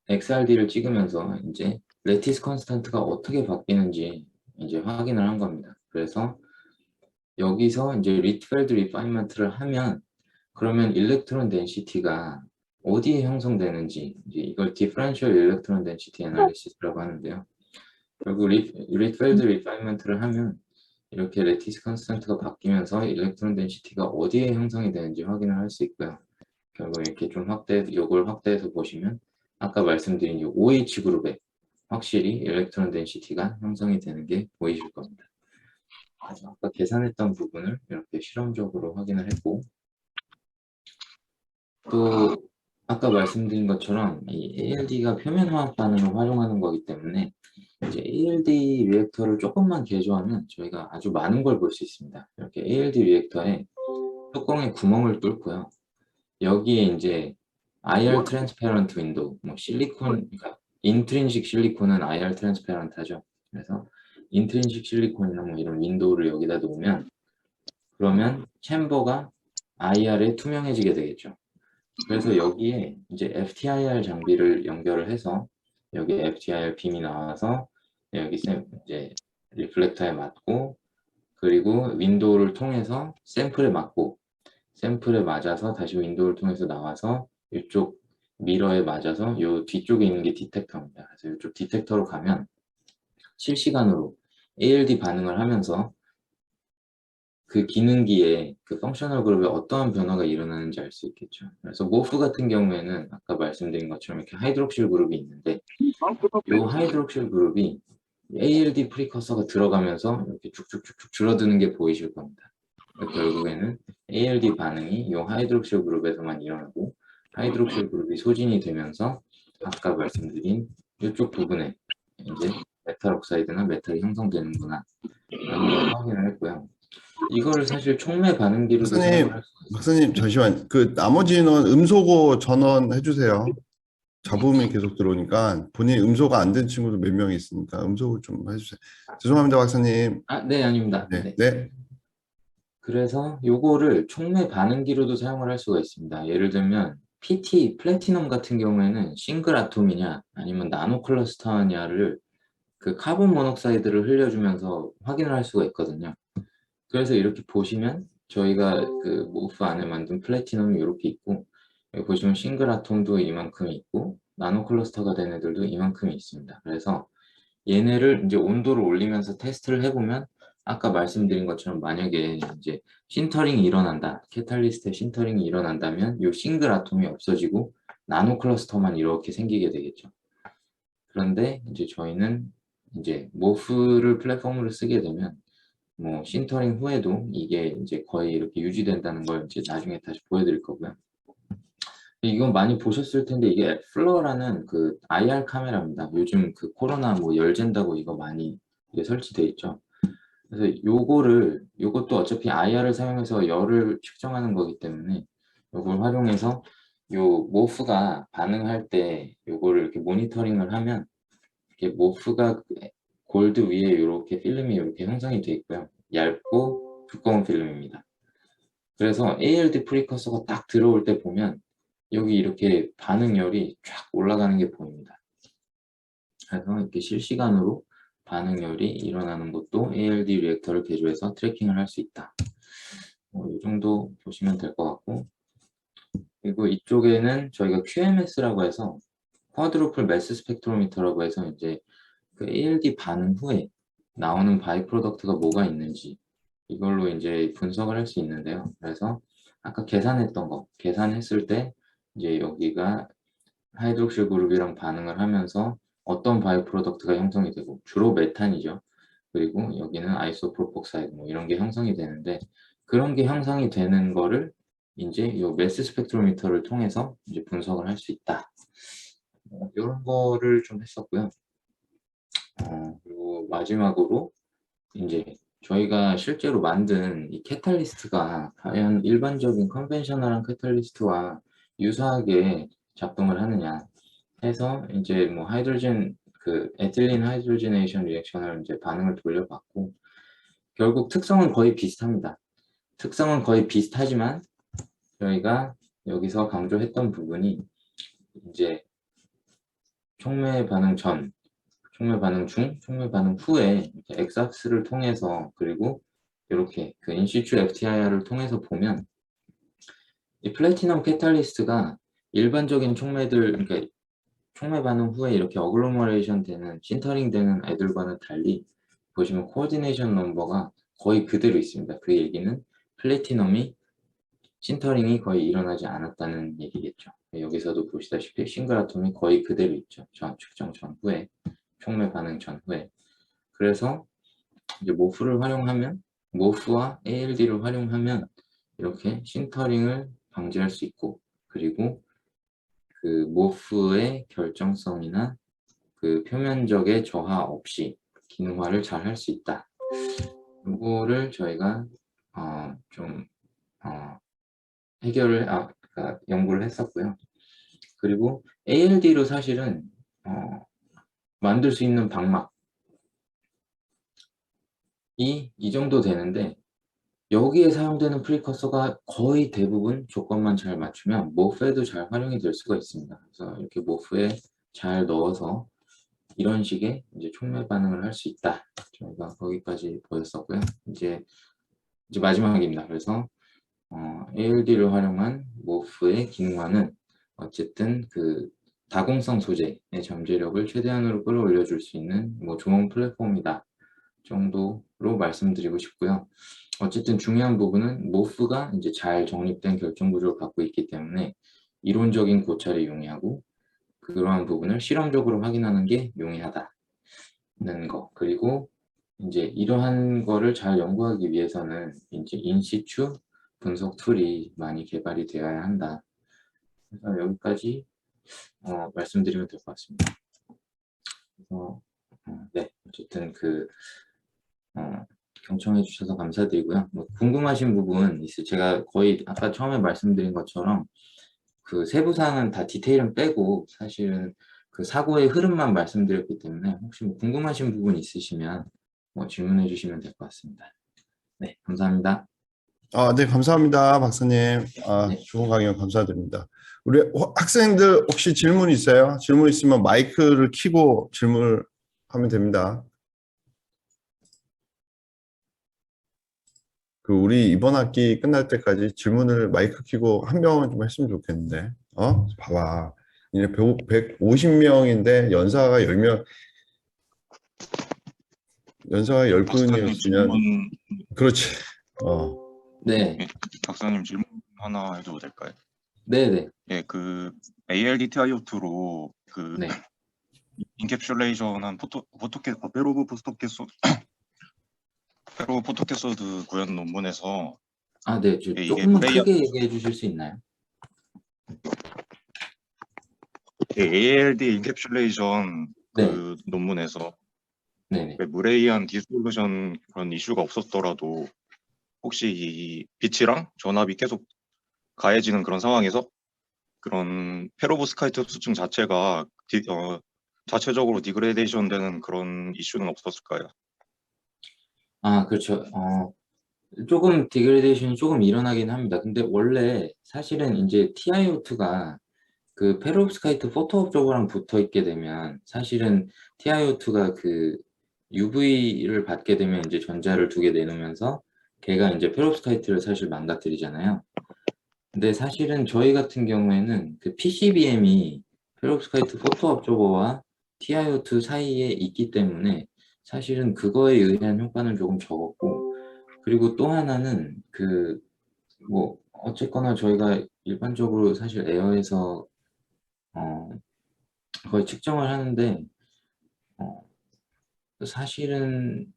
XRD를 찍으면서 이제 레티스 컨스탄트가 어떻게 바뀌는지 이제 확인을 한 겁니다. 그래서 여기서 이제 리트펠드 리파인먼트를 하면, 그러면 일렉트론 덴시티가 어디에 형성되는지, 이제 이걸 디퍼런셜 일렉트론 덴시티 애널리시스라고 하는데요. 결국 리트펠드 리파인먼트를 하면 이렇게 레티스 컨스탄트가 바뀌면서 일렉트론 덴시티가 어디에 형성이 되는지 확인을 할 수 있고요. 결국 이렇게 좀 요걸 확대해서 보시면 아까 말씀드린 이 OH 그룹에 확실히 일렉트론 덴시티가 형성이 되는 게 보이실 겁니다. 그래서 아까 계산했던 부분을 이렇게 실험적으로 확인을 했고, 또 아까 말씀드린 것처럼 이 ALD가 표면화학 반응을 활용하는 거기 때문에 이제 ALD 리액터를 조금만 개조하면 저희가 아주 많은 걸 볼 수 있습니다. 이렇게 ALD 리액터에 뚜껑에 구멍을 뚫고요. 여기에 이제 IR 트랜스페런트 윈도우, 뭐 그러니까 인트린식 실리콘은 IR 트랜스페런트 하죠. 그래서 인트린식 실리콘이나 뭐 이런 윈도우를 여기다 놓으면, 그러면 챔버가 IR에 투명해지게 되겠죠. 그래서 여기에 이제 FTIR 장비를 연결을 해서 여기 FTIR 빔이 나와서 여기 이제 리플렉터에 맞고, 그리고 윈도우를 통해서 샘플에 맞고, 샘플에 맞아서 다시 윈도우를 통해서 나와서 이쪽 미러에 맞아서 요 뒤쪽에 있는 게 디텍터입니다. 그래서 이쪽 디텍터로 가면 실시간으로 ALD 반응을 하면서 그 기능기에 그 펑셔널 그룹에 어떠한 변화가 일어나는지 알 수 있겠죠. 그래서 모프 같은 경우에는 아까 말씀드린 것처럼 이렇게 하이드록실 그룹이 있는데 이 하이드록실 그룹이 ALD 프리커서가 들어가면서 이렇게 쭉쭉쭉쭉 줄어드는 게 보이실 겁니다. 결국에는 ALD 반응이 이 하이드록실 그룹에서만 일어나고 하이드록실 그룹이 소진이 되면서 아까 말씀드린 이쪽 부분에 이제 메탈 옥사이드나 메탈이 형성되는구나 라는 걸 확인을 했고요. 이거를 사실 촉매 반응기로도 사용을 할 수가 있습니다. 박사님 잠시만. 그 나머지 인원 음소거 전원 해주세요. 잡음이 계속 들어오니까 본인 음소거 안 된 친구도 몇 명 있으니까 음소거 좀 해주세요. 죄송합니다, 박사님. 네, 아닙니다. 네, 네. 네. 그래서 요거를 촉매 반응기로도 사용을 할 수가 있습니다. 예를 들면 PT, 플래티넘 같은 경우에는 싱글 아톰이냐 아니면 나노 클러스터냐를 그 카본 모녹사이드를 흘려주면서 확인을 할 수가 있거든요. 그래서 이렇게 보시면 저희가 그 모프 안에 만든 플래티넘이 이렇게 있고 여기 보시면 싱글 아톰도 이만큼이 있고 나노 클러스터가 된 애들도 이만큼이 있습니다. 그래서 얘네를 이제 온도를 올리면서 테스트를 해보면 아까 말씀드린 것처럼 만약에 이제 신터링이 일어난다, 캐탈리스트의 신터링이 일어난다면 이 싱글 아톰이 없어지고 나노 클러스터만 이렇게 생기게 되겠죠. 그런데 이제 저희는 이제 모프를 플랫폼으로 쓰게 되면 뭐 신터링 후에도 이게 이제 거의 이렇게 유지된다는 걸 이제 나중에 다시 보여드릴 거고요. 이건 많이 보셨을 텐데 이게 플러라는 그 IR 카메라입니다. 요즘 그 코로나 뭐 열젠다고 이거 많이 이게 설치돼 있죠. 그래서 요것도 어차피 IR을 사용해서 열을 측정하는 거기 때문에 요걸 활용해서 요 모프가 반응할 때 요거를 이렇게 모니터링을 하면 이렇게 모프가 골드 위에 이렇게 필름이 이렇게 형성이 되어 있고요. 얇고 두꺼운 필름입니다. 그래서 ALD 프리커서가 딱 들어올 때 보면 여기 이렇게 반응열이 쫙 올라가는 게 보입니다. 그래서 이렇게 실시간으로 반응열이 일어나는 것도 ALD 리액터를 개조해서 트래킹을 할 수 있다. 이 정도 보시면 될 것 같고, 그리고 이쪽에는 저희가 QMS라고 해서 쿼드루플 매스 스펙트로미터라고 해서 이제 그 ALD 반응 후에 나오는 바이 프로덕트가 뭐가 있는지 이걸로 이제 분석을 할 수 있는데요. 그래서 아까 계산했던 거, 계산했을 때 이제 여기가 하이드록실 그룹이랑 반응을 하면서 어떤 바이오 프로덕트가 형성이 되고 주로 메탄이죠. 그리고 여기는 아이소프로폭사이드 뭐 이런 게 형성이 되는데 그런 게 형성이 되는 거를 이제 이 매스 스펙트로미터를 통해서 이제 분석을 할 수 있다. 이런 거를 좀 했었고요. 그리고 마지막으로 이제 저희가 실제로 만든 이 캐탈리스트가 과연 일반적인 컨벤셔널한 캐탈리스트와 유사하게 작동을 하느냐 해서 이제 뭐 하이드로젠 그 에틸린 하이드로지네이션 리액션을 이제 반응을 돌려봤고 결국 특성은 거의 비슷합니다. 특성은 거의 비슷하지만 저희가 여기서 강조했던 부분이 이제 촉매 반응 전, 촉매 반응 중, 촉매 반응 후에 엑삭스를 통해서 그리고 이렇게 그 인시추 FTIR을 통해서 보면 이 플래티넘 캐탈리스트가 일반적인 촉매들 그러니까 촉매 반응 후에 이렇게 어글로머레이션 되는 신터링 되는 애들과는 달리 보시면 코어디네이션 넘버가 거의 그대로 있습니다. 그 얘기는 플래티넘이 신터링이 거의 일어나지 않았다는 얘기겠죠. 여기서도 보시다시피 싱글 아톰이 거의 그대로 있죠. 측정 전후에 촉매 반응 전후에 그래서 이제 모프를 활용하면 모프와 ALD를 활용하면 이렇게 신터링을 방지할 수 있고 그리고 그 모프의 결정성이나 그 표면적의 저하 없이 기능화를 잘 할 수 있다. 이거를 저희가 좀 해결을 그러니까 연구를 했었고요. 그리고 ALD로 사실은 만들 수 있는 방막이 이 정도 되는데 여기에 사용되는 프리커서가 거의 대부분 조건만 잘 맞추면 모프에도 잘 활용이 될 수가 있습니다. 그래서 이렇게 모프에 잘 넣어서 이런 식의 이제 촉매 반응을 할 수 있다. 저희가 거기까지 보였었고요. 이제 마지막입니다. 그래서 ALD를 활용한 모프의 기능화는 어쨌든 그 다공성 소재의 잠재력을 최대한으로 끌어올려 줄 수 있는 뭐 좋은 플랫폼이다 정도로 말씀드리고 싶고요. 어쨌든 중요한 부분은 모프가 이제 잘 정립된 결정 구조를 갖고 있기 때문에 이론적인 고찰이 용이하고 그러한 부분을 실험적으로 확인하는 게 용이하다는 거. 그리고 이제 이러한 거를 잘 연구하기 위해서는 이제 인시추 분석 툴이 많이 개발이 되어야 한다. 그래서 여기까지 말씀드리면 될 것 같습니다. 그래서 네, 어쨌든 경청해 주셔서 감사드리고요. 뭐 궁금하신 부분 있으세요? 제가 거의 아까 처음에 말씀드린 것처럼 그 세부 사항은 다 디테일은 빼고 사실은 그 사고의 흐름만 말씀드렸기 때문에 혹시 뭐 궁금하신 부분 있으시면 뭐 질문해 주시면 될 것 같습니다. 네, 감사합니다. 네, 감사합니다, 박사님. 네. 좋은 강연 감사드립니다. 우리 학생들 혹시 질문 있어요? 질문 있으면 마이크를 켜고 질문을 하면 됩니다. 우리 이번 학기 끝날 때까지 질문을 마이크 켜고 한 명은 좀 했으면 좋겠는데. 봐봐. 이제 150명인데 연사가 10명, 연사가 박사님 10분이었으면 질문, 그렇지. 네. 박사님 질문 하나 해도 될까요? 네네. 예, ALD TiO2로 네. 인캡슐레이션한 페로브 포토캐서드 구현 논문에서 네. 이게 조금만 크게 얘기해 주실 수 있나요? ALD 인캡슐레이션 네. 논문에서 네네. 무레이한 디솔루션 그런 이슈가 없었더라도 혹시 이 빛이랑 전압이 계속 가해지는 그런 상황에서 그런 페로브스카이트 수증 자체가 자체적으로 디그레데이션 되는 그런 이슈는 없었을까요? 그렇죠. 조금 디그레데이션이 조금 일어나긴 합니다. 근데 원래 사실은 이제 TiO2가 그 페로브스카이트 포토옵저버랑 붙어 있게 되면 사실은 TiO2가 그 UV를 받게 되면 이제 전자를 두 개 내놓으면서 걔가 이제 페로브스카이트를 사실 망가뜨리잖아요. 근데 사실은 저희 같은 경우에는 그 PCBM이 페로브스카이트 포토옵저버와 TiO2 사이에 있기 때문에 사실은 그거에 의한 효과는 조금 적었고, 그리고 또 하나는 뭐 어쨌거나 저희가 일반적으로 사실 에어에서 거의 측정을 하는데 사실은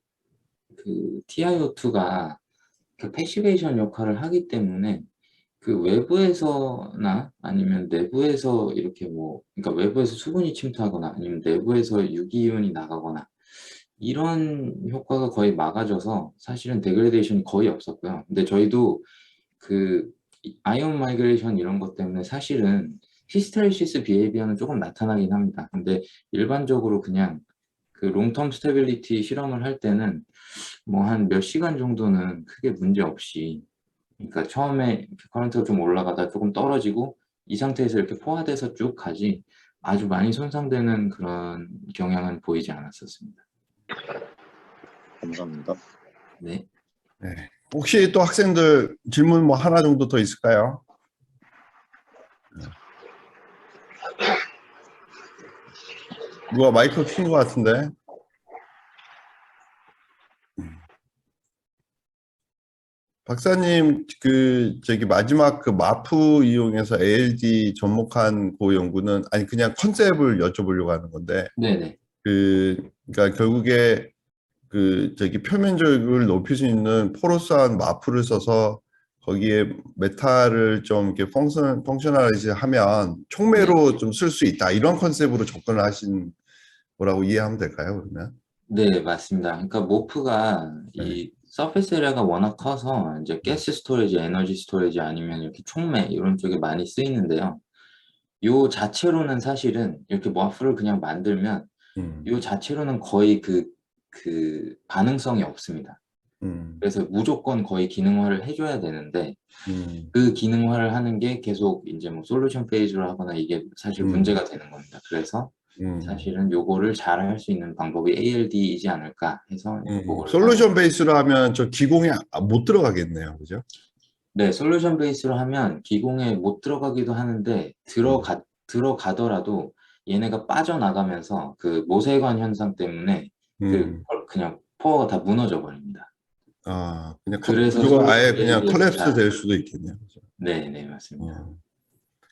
그 TiO2가 그 패시베이션 역할을 하기 때문에 그 외부에서나 아니면 내부에서 이렇게 뭐 그러니까 외부에서 수분이 침투하거나 아니면 내부에서 유기이온이 나가거나 이런 효과가 거의 막아져서 사실은 데그레데이션이 거의 없었고요. 근데 저희도 그 아이온 마이그레이션 이런 것 때문에 사실은 히스테레시스 비헤이비어는 조금 나타나긴 합니다. 근데 일반적으로 그냥 그 롱텀 스테빌리티 실험을 할 때는 뭐 한 몇 시간 정도는 크게 문제 없이, 그러니까 처음에 커런트가 좀 올라가다 조금 떨어지고 이 상태에서 이렇게 포화돼서 쭉 가지 아주 많이 손상되는 그런 경향은 보이지 않았었습니다. 감사합니다. 네. 네. 혹시 또 학생들 질문 뭐 하나 정도 더 있을까요? 누가 마이크 킨 것 같은데? 박사님, 마지막 마프 이용해서 ALD 접목한 연구는, 아니, 그냥 컨셉을 여쭤보려고 하는 건데, 네네. 그러니까 결국에 표면적을 높일 수 있는 포러스한 마프를 써서 거기에 메탈을 좀 이렇게 펑셔널리즈 하면 촉매로 좀 쓸 수 있다. 이런 컨셉으로 접근을 하신 거라고 이해하면 될까요, 그러면? 네, 맞습니다. 그러니까 모프가 이 서페스 에리아가 워낙 커서 이제 가스 스토리지, 에너지 스토리지 아니면 이렇게 촉매 이런 쪽에 많이 쓰이는데요. 요 자체로는 사실은 이렇게 머프를 그냥 만들면 요 자체로는 거의 그 반응성이 없습니다. 그래서 무조건 거의 기능화를 해줘야 되는데 그 기능화를 하는 게 계속 이제 뭐 솔루션 페이지로 하거나 이게 사실 문제가 되는 겁니다. 그래서 사실은 요거를 잘 할 수 있는 방법이 ALD이지 않을까 해서 요거를 솔루션 베이스로 하면 저 기공에 못 들어가겠네요, 그죠? 네, 솔루션 베이스로 하면 기공에 못 들어가기도 하는데 들어가더라도 얘네가 빠져나가면서 그 모세관 현상 때문에 그냥 포어가 다 무너져 버립니다. 그냥 그래서 구조가 아예 솔루션 그냥 ALD에서 컬랩스 잘, 될 수도 있겠네요. 그죠? 네, 네, 맞습니다.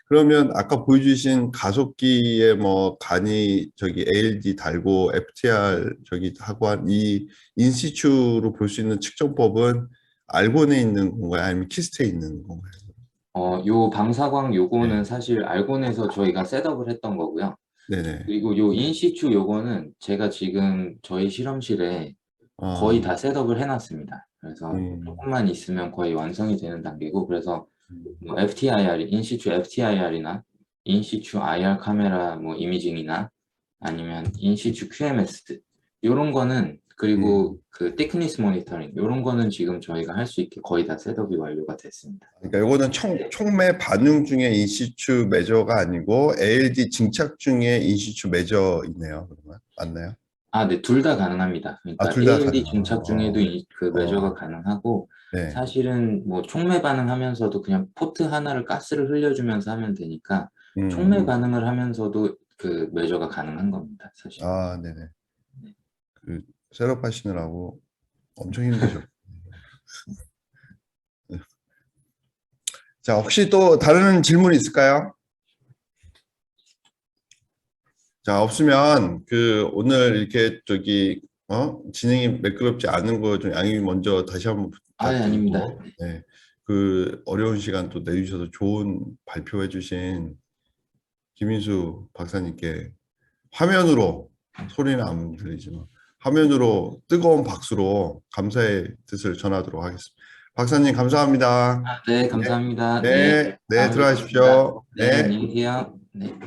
그러면 아까 보여주신 가속기에 뭐 간이 저기 ALD 달고 FTR 저기 하고 한 이 인시추로 볼 수 있는 측정법은 알곤에 있는 건가요? 아니면 키스트에 있는 건가요? 요 방사광 요거는 네. 사실 알곤에서 저희가 셋업을 했던 거고요. 네네. 그리고 요 인시추 요거는 제가 지금 저희 실험실에 거의 다 셋업을 해놨습니다. 그래서 조금만 있으면 거의 완성이 되는 단계고, 그래서 뭐 FTIR, 인시추 FTIR이나 인시추 IR 카메라 뭐 이미징이나 아니면 인시추 QMS 요런 거는, 그리고 그 thickness 모니터링 요런 거는 지금 저희가 할 수 있게 거의 다 셋업이 완료가 됐습니다. 그러니까 이거는 촉매 반응 중에 인시추 매저가 아니고 ALD 증착 중에 인시추 매저이네요. 그러면 맞나요? 네, 둘 다 가능합니다. 그러니까 둘 다 ALD 증착 중에도 가능하고. 그 매저가 가능하고, 네. 사실은 뭐 촉매 반응하면서도 그냥 포트 하나를 가스를 흘려주면서 하면 되니까 촉매 반응을 하면서도 그 매저가 가능한 겁니다, 사실. 네네. 그 셋업 하시느라고 엄청 힘드죠. 자, 혹시 또 다른 질문 있을까요? 자, 없으면 그 오늘 이렇게 저기 진행이 매끄럽지 않은 거 좀 양해 먼저 다시 한번 아닙니다. 부탁드리고, 네, 그 어려운 시간 또 내주셔서 좋은 발표해 주신 김인수 박사님께 화면으로, 소리는 안 들리지만 화면으로 뜨거운 박수로 감사의 뜻을 전하도록 하겠습니다. 박사님 감사합니다. 네, 감사합니다. 네, 네, 다음에 들어가십시오. 뵙겠습니다. 네, 네. 안녕히 계세요. 네.